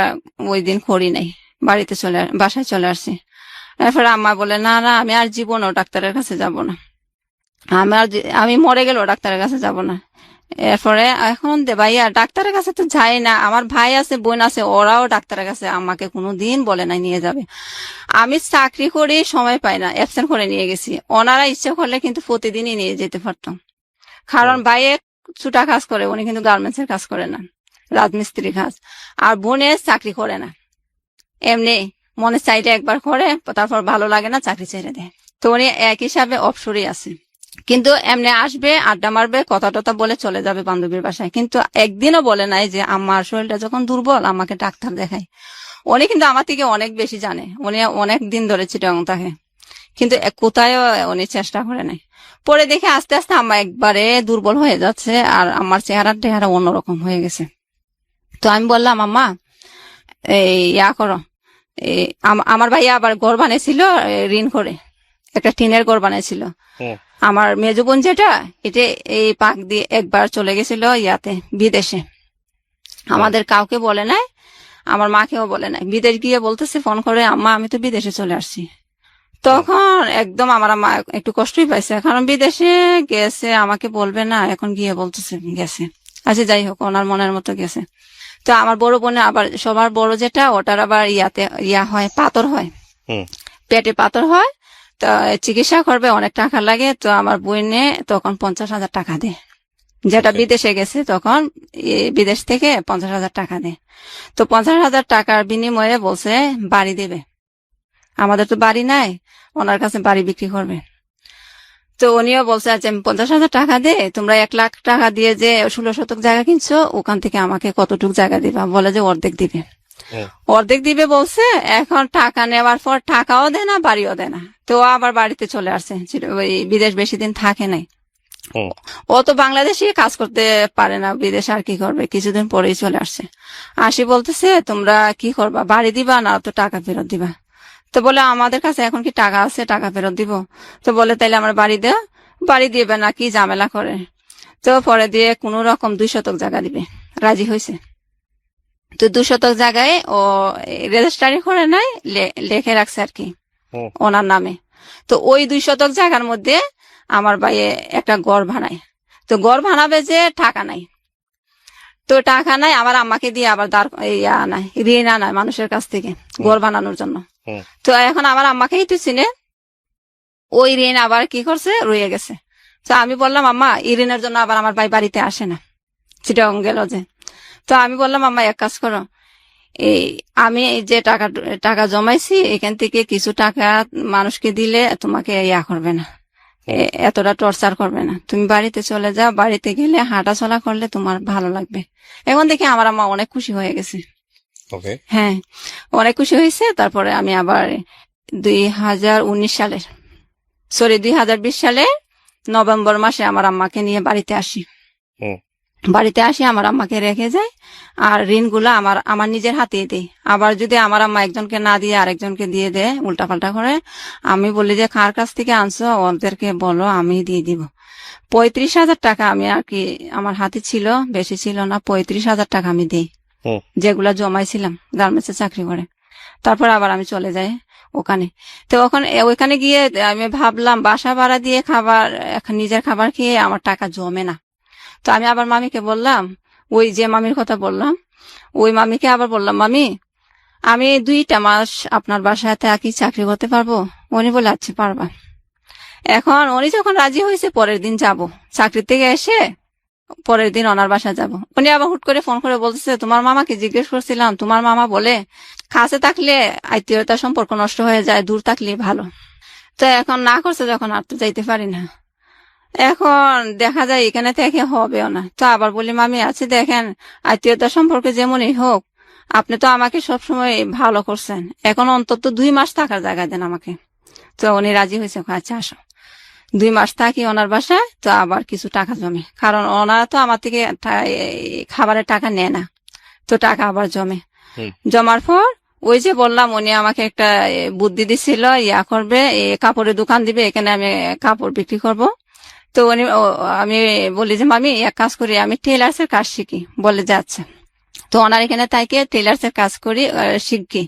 ওই দিন করি নাই, বাসায় চলে আসছি। এরপরে আম্মা বলে, না আমি আর জীবনও ডাক্তারের কাছে যাব না, আমি মরে গেলেও ডাক্তারের কাছে যাব না। এরপরে এখন ভাইয়া ডাক্তারের কাছে তো যাই না, আমার ভাই আছে, বোন আছে, ওরাও ডাক্তারের কাছে আমাকে কোনোদিন বলে নাই নিয়ে যাবে। আমি চাকরি করে সময় পাই না, অ্যাবসেন্ট করে নিয়ে গেছি। ওনারা ইচ্ছে করলে কিন্তু প্রতিদিনই নিয়ে যেতে পারতাম, কারণ ভাইয়ে ছুটা কাজ করে, উনি কিন্তু গার্মেন্টস এর কাজ করে না, রাজমিস্ত্রি কাজ। আর বোনে চাকরি করে না, এমনি মনে চাইটা একবার করে, তারপর ভালো লাগে না, চাকরি ছেড়ে দেয়। তো উনি এক হিসাবে অবসরই আছে, কিন্তু এমনি আসবে, আড্ডা মারবে, কথা টথা বলে চলে যাবে বান্ধবীর বাসায়। কিন্তু একদিনও বলে নাই যে আমার শরীরটা যখন দুর্বল আমাকে ডাক্তার দেখাই। উনি কিন্তু আমার থেকে অনেক বেশি জানে, উনি অনেক দিন ধরে চিটাং থাকে, কিন্তু কোথায়ও উনি চেষ্টা করে নাই। পরে দেখে আস্তে আস্তে আম্মা একবারে দুর্বল হয়ে যাচ্ছে, আর আমার চেহারা অন্যরকম হয়ে গেছে। তো আমি বললাম, আম্মা করো, আমার ভাইয়া আবার ঘর বানিয়েছিল ঋণ করে, একটা টিনের ঘর বানিয়েছিল। আমার মেজো বোন যেটা, এটা এই পাক দিয়ে একবার চলে গেছিল বিদেশে, আমাদের কাউকে বলে নাই, আমার মাকেও বলে নাই। বিদেশ গিয়ে বলতেছে ফোন করে, আম্মা আমি তো বিদেশে চলে আসছি। তখন একদম আমার মা একটু কষ্টই পাইছে, কারণ বিদেশে গেছে, আমাকে বলবে না, এখন গিয়ে বলতেছে গেছে। আচ্ছা যাই হোক, ওনার মনের মতো গেছে। তো আমার বড় বোনে আবার, সবার বড় যেটা, ওটার আবার হয়, পাথর হয়, পেটে পাথর হয়। তো চিকিৎসা করবে, অনেক টাকা লাগে। তো আমার বোনে তখন 50,000 টাকা দেয়, যেটা বিদেশে গেছে তখন বিদেশ থেকে 50,000 টাকা দেয়। তো 50,000 টাকার বিনিময়ে বলছে বাড়ি দেবে, আমাদের তো বাড়ি নাই, ওনার কাছে বাড়ি বিক্রি করবে। তো উনিও বলছে, আচ্ছা আমি 50,000 টাকা দে, তোমরা 1 লাখ টাকা দিয়ে যে 16 শতক জায়গা কিনছো, ওখান থেকে আমাকে কতটুক জায়গা দিবা, বলে যে অর্ধেক দিবে। অর্ধেক দিবে বলছে, এখন টাকা নেওয়ার পর টাকাও দেয় না, বাড়িও দেয় না। তো ও আবার বাড়িতে চলে আসছে, ওই বিদেশ বেশি দিন থাকে নাই। ও তো বাংলাদেশে কাজ করতে পারে না, বিদেশে আর কি করবে, কিছুদিন পরেই চলে আসছে। আসি বলতেছে তোমরা কি করবা, বাড়ি দিবা না তো টাকা ফেরত দিবা? তো বলে আমাদের কাছে এখন কি টাকা আছে, টাকা ফেরত দিব? তো বলে তাইলে আমার বাড়ি দেও। বাড়ি দিবে না, কি ঝামেলা করে। তো পরে দিয়ে কোন রকম 2 শতক জায়গা দিবে, রাজি হয়েছে। তো 2 শতক জায়গায় ও রেজিস্ট্রারি করে নাই, লেখে রাখছে আর কি ওনার নামে। তো ওই 2 শতক জায়গার মধ্যে আমার ভাই একটা ঘর বানায়। তো ঘর বানাবে যে টাকা নাই, তো টাকা নাই, আমার আম্মাকে দিয়ে আবার নাই, ঋণ আনায় মানুষের কাছ থেকে ঘর বানানোর জন্য। তো এখন আমার আম্মাকেই তো চিনে, ওই ঋণ আবার কি করছে, রয়ে গেছে। তো আমি বললাম আম্মা, এই ঋণের জন্য আবার আমার ভাই বাড়িতে আসে না, চিটাগং গেল যে। তো আমি বললাম আম্মা এক কাজ করো, এই আমি যে টাকা জমাইছি এখান থেকে কিছু টাকা মানুষকে দিলে তোমাকে ইয়া করবে না, এতটা টর্চার করবে না, তুমি বাড়িতে চলে যাও, বাড়িতে গেলে হাঁটা চলা করলে তোমার ভালো লাগবে। এখন দেখি আমার আম্মা অনেক খুশি হয়ে গেছে। হ্যাঁ, অনেক খুশি হয়েছে। তারপরে আমি আবার 2020 সালের নভেম্বর মাসে আমার আম্মাকে নিয়ে বাড়িতে আসি। বাড়িতে আসি, আমার আম্মাকে রেখে যায়, আর ঋণগুলো আমার নিজের হাতেই দেই। আবার যদি আমার আম্মা একজনকে না দিয়ে আরেকজনকে দিয়ে দেয়, উল্টাপাল্টা করে, আমি বলি যে কার কাছ থেকে আনছো ওদেরকে বলো, আমি দিয়ে দিব। 35,000 টাকা আমি আর কি আমার হাতে ছিল, বেশি ছিল না, 35,000 টাকা আমি দিই, যেগুলা জমাইছিলাম গার্মেন্টসে চাকরি করে। তারপর আবার আমি চলে যাই ওখানে। তো ওখানে গিয়ে আমি ভাবলাম বাসা ভাড়া দিয়ে খাবার, নিজের খাবার খেয়ে আমার টাকা জমে না। তো আমি আবার মামিকে বললাম, ওই যে মামির কথা বললাম, ওই মামিকে আবার বললাম, মামি আমি 2টা মাস আপনার বাসায় থাকি, চাকরি করতে পারবো? উনি বলে আচ্ছা পারবা। এখন উনি যখন রাজি হয়েছে, পরের দিন যাব, চাকরি থেকে এসে পরের দিন ওনার বাসা যাব। উনি আবার হুট করে ফোন করে বলতেছে, তোমার মামাকে জিজ্ঞেস করছিলাম, তোমার মামা বলে কাছে থাকলে আত্মীয়তার সম্পর্ক নষ্ট হয়ে যায়, দূর থাকলে ভালো। তো এখন না করছে যখন, আর তো যাইতে পারি না। এখন দেখা যায় এখানে থেকে হবেও না। তো আবার বলি, মামি আছে দেখেন, আত্মীয়তার সম্পর্কে যেমনই হোক, আপনি তো আমাকে সবসময় ভালো করছেন, এখন অন্তত 2 মাস থাকার জায়গা দেন আমাকে। তো উনি রাজি হয়েছে, আচ্ছা আসো। 2 মাস থাকি ওনার বাসায়। তো আবার কিছু টাকা জমে, কারণ ওনারা তো আমার থেকে খাবারের টাকা নেয় না, তো টাকা আবার জমে। জমার পর ওই যে বললাম, উনি আমাকে একটা বুদ্ধি দিছিল, ইয়া করবে, কাপড়ের দোকান দিবে, এখানে আমি কাপড় বিক্রি করব। তো আমি বলি যে মামি এক কাজ করি, আমি টেলার্স এর কাজ শিখি। বলে যাচ্ছে। তো ওনার এখানে তাইকে টেলার্স এর কাজ করি, শিখি।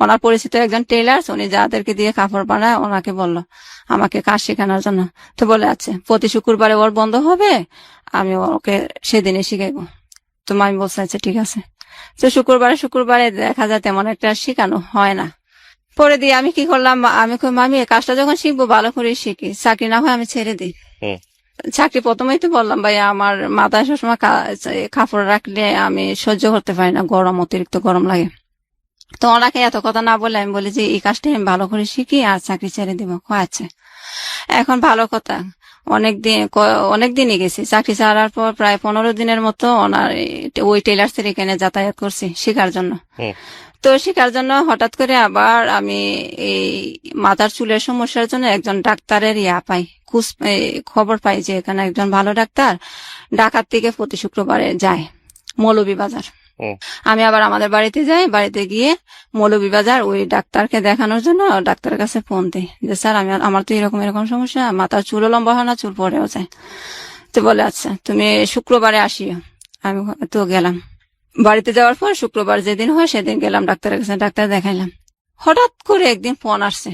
ওনার পরিচিত একজন টেলার্স, উনি যাদেরকে দিয়ে কাপড় বানায়, ওনাকে বললো আমাকে কাজ শেখানোর জন্য। তো বলে আছে প্রতি শুক্রবারে ওর বন্ধ হবে, আমি ওকে সেদিনে শিখাইবো। তো মামি বলছে আচ্ছা ঠিক আছে। তো শুক্রবারে দেখা যায় তেমন একটা শেখানো হয় না। পরে দিয়ে আমি কি করলাম, আমি মামি কাজটা যখন শিখবো ভালো করে শিখি, চাকরি না হয় আমি ছেড়ে দিই। চাকরি প্রথমেই তো বললাম ভাই, আমার মাথায় সবসময় কাপড় রাখলে আমি সহ্য করতে পারি না, গরম, অতিরিক্ত গরম লাগে। তো ওনাকে এত কথা না বলে আমি বলি যে এই কাজটা আমি ভালো করে শিখি আর চাকরি ছেড়ে দিব। আচ্ছা, এখন ভালো কথা, অনেকদিনই গেছি। চাকরি ছাড়ার পর প্রায় 15 দিনের মতো ওনার ওই টেলার্স এর এখানে যাতায়াত করছি শেখার জন্য। তো শেখার জন্য হঠাৎ করে আবার আমি এই মাথার চুলের সমস্যার জন্য একজন ডাক্তারের খবর পাই যে এখানে একজন ভালো ডাক্তার ঢাকার থেকে প্রতি শুক্রবারে যায় মৌলভীবাজার। আমি আবার আমাদের বাড়িতে যাই, বাড়িতে গিয়ে মৌলভীবাজার ওই ডাক্তারকে দেখানোর জন্য ডাক্তারের কাছে ফোন দিই যে স্যার আমার তো এরকম সমস্যা, মাথার চুলও লম্বা হয় না, চুল পড়েও যায়। তো বলে আচ্ছা তুমি শুক্রবারে আসিও। আমি তো গেলাম। বাড়িতে যাওয়ার পর শুক্রবার যেদিন হয় সেদিন গেলাম ডাক্তারের কাছে, ডাক্তার দেখাইলাম। হঠাৎ করে একদিন ফোন আসছে,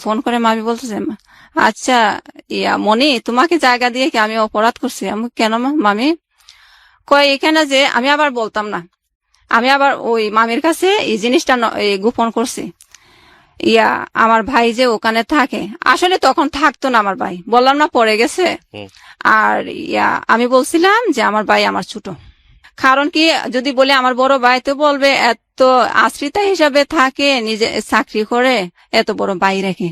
ফোন করে মামি বলতেছে আচ্ছা মনি, তোমাকে জায়গা দিয়ে কি আমি অপরাধ করছি? আমি কেন মামি? এখানে যে আমি আবার বলতাম না, আমি আবার ওই মামির কাছে এই জিনিসটা গোপন করছি। আমার ভাই যে ওখানে থাকে, আসলে তখন থাকতো না আমার ভাই, বললাম না পড়ে গেছে। আর আমি বলছিলাম যে আমার ভাই আমার ছোট, কারণ কি যদি বলে আমার বড় ভাই তো বলবে এত আশ্রিতা হিসাবে থাকে, নিজে চাকরি করে এত বড় ভাই রেখে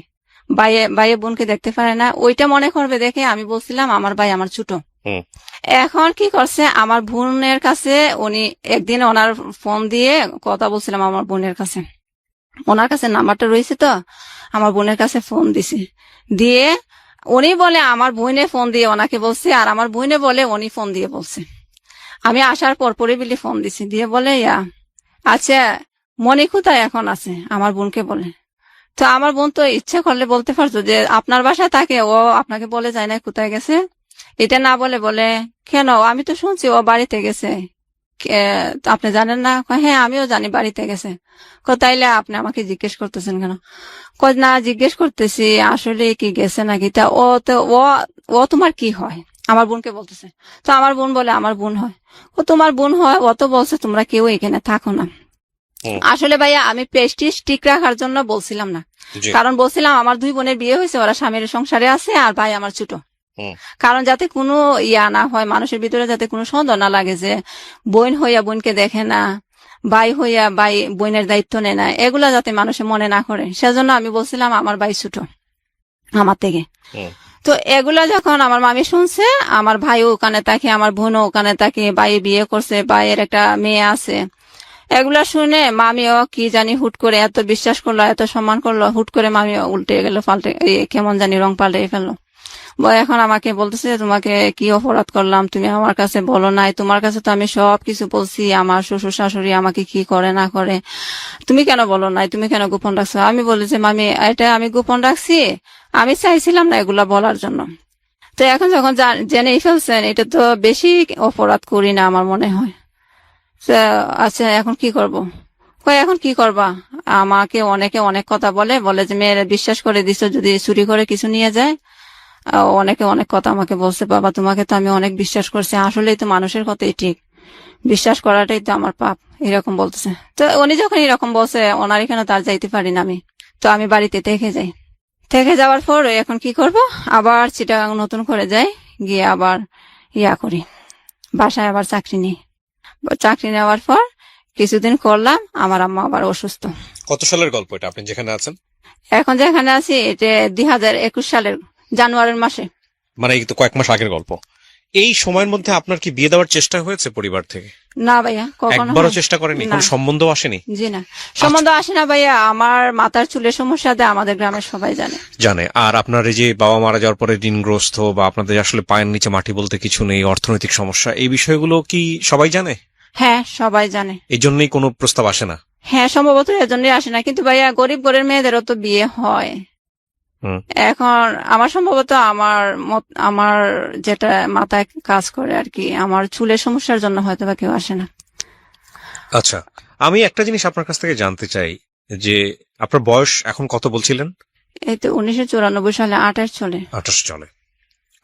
ভাইয়ে বোনকে দেখতে পারে না, ওইটা মনে করবে দেখে আমি বলছিলাম আমার ভাই আমার ছোট। হুম। এখন কি করছে আমার বোনের কাছে, উনি একদিন ওনার ফোন দিয়ে কথা বলছিলাম আমার বোনের কাছে, ওনার কাছে নাম্বারটা রয়েছে তো, আমার বোনের কাছে ফোন দিছে, দিয়ে উনি বলে আমার বোনে ফোন দিয়ে ওনাকে বলছে, আর আমার বোনে বলে উনি ফোন দিয়ে বলছে। আমি আসার পরপরই বিলি ফোন দিছি, দিয়ে বলে আচ্ছা মনি কোথায় এখন আছে, আমার বোনকে বলে। তো আমার বোন তো ইচ্ছা করলে বলতে পারতো যে আপনার বাসায় থাকে, ও আপনাকে বলে যায় না কোথায় গেছে, এটা না বলে বলে কেন, আমি তো শুনছি ও বাড়িতে গেছে, আপনি জানেন না? হ্যাঁ আমিও জানি বাড়িতে গেছে। তাইলে আপনি আমাকে জিজ্ঞেস করতেছেন কেন? না জিজ্ঞেস করতেছি আসলে কি গেছে নাকি, তা ও তো ও তোমার কি হয়, আমার বোনকে বলতেছে। তো আমার বোন বলে আমার বোন হয়। তোমার বোন হয়, ও তো বলছে তোমরা কেউ এখানে থাকো না। আসলে ভাইয়া আমি প্রেস্টিজ ঠিক রাখার জন্য বলছিলাম না, কারণ বলছিলাম আমার 2 বোনের বিয়ে হয়েছে, ওরা স্বামীর সংসারে আছে, আর ভাই আমার ছোট। কারণ যাতে কোনো না হয়, মানুষের ভিতরে যাতে কোনো সন্দেহ না লাগে যে বোন হইয়া বোনকে দেখে না, ভাই হইয়া ভাই বোনের দায়িত্ব নেয় না, এগুলা যাতে মানুষে মনে না করে, সেজন্য আমি বলছিলাম আমার ভাই ছোট আমার থেকে। তো এগুলা যখন আমার মামি শুনছে, আমার ভাইও ওখানে থাকে, আমার বোনও ওখানে থাকে, ভাই বিয়ে করছে, ভাইয়ের একটা মেয়ে আছে, এগুলা শুনে মামিও কি জানি হুট করে এত বিশ্বাস করলো, এত সম্মান করলো, হুট করে মামিও উল্টে গেল, পাল্টে কেমন জানি রং পাল্টে ফেললো। এখন আমাকে বলতেছে তোমাকে কি অপরাধ করলাম, তুমি আমার কাছে বলো নাই, তোমার কাছে তো আমি সব কিছু বলছি, আমার শ্বশুর শাশুড়ি আমাকে কি করে না করে, তুমি কেন বলো নাই, তুমি কেন গোপন রাখছো? আমি বলি যে মামি এটা আমি গোপন রাখছি, আমি চাইছিলাম না এগুলা বলার জন্য। তো এখন যখন জেনেই ফেলছেন, এটা তো বেশি অপরাধ করি না আমার মনে হয়। আচ্ছা এখন কি করব? এখন কি করবা? আমাকে অনেকে অনেক কথা বলে যে মেয়েরা বিশ্বাস করে দিছো, যদি চুরি করে কিছু নিয়ে যায়। অনেকে অনেক কথা আমাকে বলছে, বাবা তোমাকে তো আমি অনেক বিশ্বাস করছি, আসলেই তো মানুষের কথাই ঠিক, বিশ্বাস করাটাই তো আমার পাপ, এরকম বলতেছে। তো উনি যখন এরকম বলছে, ওনার এখানে তার যাইতে পারি না আমি, তো আমি বাড়িতে থেকে যাই। থেকে যাওয়ার পর এখন কি করব, আবার চিটাগাং নতুন করে যাই, গিয়ে আবার করি, বাসায় আবার চাকরি নিই। চাকরি নেওয়ার পর কিছুদিন করলাম, আমার আম্মা আবার অসুস্থ। কত সালের গল্প এটা, আপনি যেখানে আছেন? এখন যেখানে আছি এটা 2021 সালের জানুয়ারির মাসে। মানে এই তো কয়েক মাস আগের গল্প। এই সময়ের মধ্যে আপনার কি বিয়ে দেওয়ার চেষ্টা হয়েছে পরিবার থেকে? না ভাইয়া, কখনো একবারও চেষ্টা করেনি? না। কোনো সম্বন্ধ আসেনি? জি না, সম্বন্ধ আসে না ভাইয়া। আমার মাথার চুলের সমস্যা দেয়, আমাদের গ্রামের সবাই জানে। আর আপনার এই যে বাবা মারা যাওয়ার পরে ঋণগ্রস্ত, বা আপনাদের আসলে পায়ের নিচে মাটি বলতে কিছু নেই, অর্থনৈতিক সমস্যা, এই বিষয়গুলো কি সবাই জানে? হ্যাঁ সবাই জানে। এই জন্যই কোনো প্রস্তাব আসে না? হ্যাঁ সম্ভবত এর জন্যই আসে না, কিন্তু ভাইয়া গরিব ঘরের মেয়েদেরও তো বিয়ে হয়। এখন আমার সম্ভবত আমার যেটা মাথায় কাজ করে আর কি, আমার চুলের সমস্যার জন্য হয়তো বা কেউ আসে না। আচ্ছা, আমি একটা জিনিস আপনার কাছ থেকে জানতে চাই, যে আপনার বয়স এখন কত বলছিলেন? এই তো 1994 সালে 28 চলে। 28 চলে।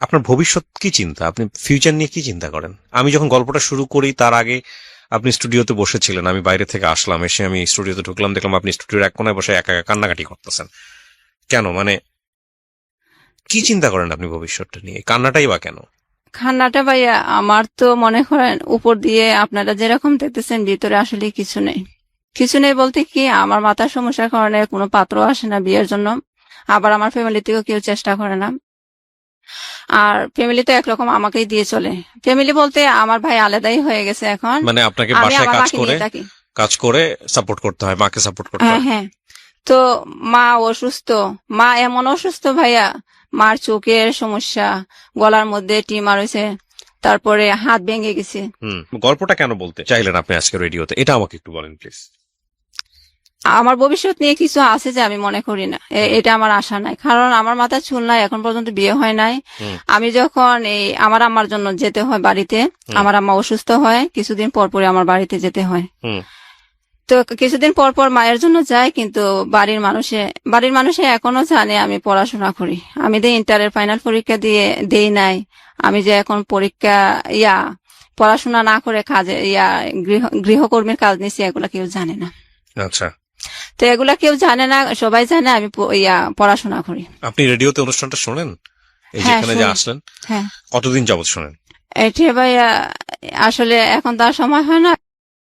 আপনার ভবিষ্যৎ কি চিন্তা, আপনি ফিউচার নিয়ে কি চিন্তা করেন? আমি যখন গল্পটা শুরু করি তার আগে আপনি স্টুডিওতে বসেছিলেন, আমি বাইরে থেকে আসলাম, এসে আমি স্টুডিওতে ঢুকলাম, দেখলাম আপনি স্টুডিওর এক কোনায় বসে একা একা কান্নাকাটি করতেছেন। কেন, মানে কি চিন্তা করেন আপনি ভবিষ্যৎটা নিয়ে? কান্নাটাই বা কেন? খান্নাটা ভাইয়া আমার তো মনে করেন উপর দিয়ে আপনারা যেরকম দেখতেছেন, ভিতরে আসলে কিছু নেই। কিছু নেই বলতে কি, আমার মাথার সমস্যার কারণে কোনো পাত্র আসে না বিয়ের জন্য, আবার আমার ফ্যামিলি থেকেও কেউ চেষ্টা করে না। আর ফ্যামিলি তো একরকম আমাকেই দিয়ে চলে। ফ্যামিলি বলতে আমার ভাই আলাদাই হয়ে গেছে এখন, মানে আপনাকে আমি বাসায় আমার কাজ মাকে করে নিয়ে থাকি। সাপোর্ট করতে হয়, মাকে সাপোর্ট করতে হ্যাঁ হয়। হ্যাঁ। তো মা অসুস্থ, মা এমন অসুস্থ ভাইয়া, মার চোখের সমস্যা, গলার মধ্যে টিউমার হয়েছে, তারপরে হাত ভেঙে গেছে। গল্পটা কেন বলতে চাইলেন আপনি আজকে রেডিওতে, এটা আমাকে একটু বলেন প্লিজ। আমার ভবিষ্যৎ নিয়ে কিছু আছে যে আমি মনে করি না, এটা আমার আশা নাই, কারণ আমার মাথায় চুল নাই, এখন পর্যন্ত বিয়ে হয় নাই। আমি যখন আমার আম্মার জন্য যেতে হয় বাড়িতে, আমার আম্মা অসুস্থ হয়, কিছুদিন পর পরে আমার বাড়িতে যেতে হয়। তো কিছুদিন পর পর মায়ের জন্য যাই, কিন্তু বাড়ির মানুষে এখনো জানে আমি পড়াশোনা করি। আমি ইন্টারের ফাইনাল পরীক্ষা দেই নাই, আমি যে এখন পরীক্ষা পড়াশোনা না করে কাজে গৃহকর্মীর কাজ নিছি, এগুলা কেউ জানে না। আচ্ছা, তো এগুলা কেউ জানে না, সবাই জানে আমি পড়াশোনা করি। আপনি রেডিওতে অনুষ্ঠানটা শোনেন, এই যেখানে যে আসলেন? হ্যাঁ। কতদিন যাবত শোনেন? এটা ভাইয়া আসলে এখন তার সময় হয় না,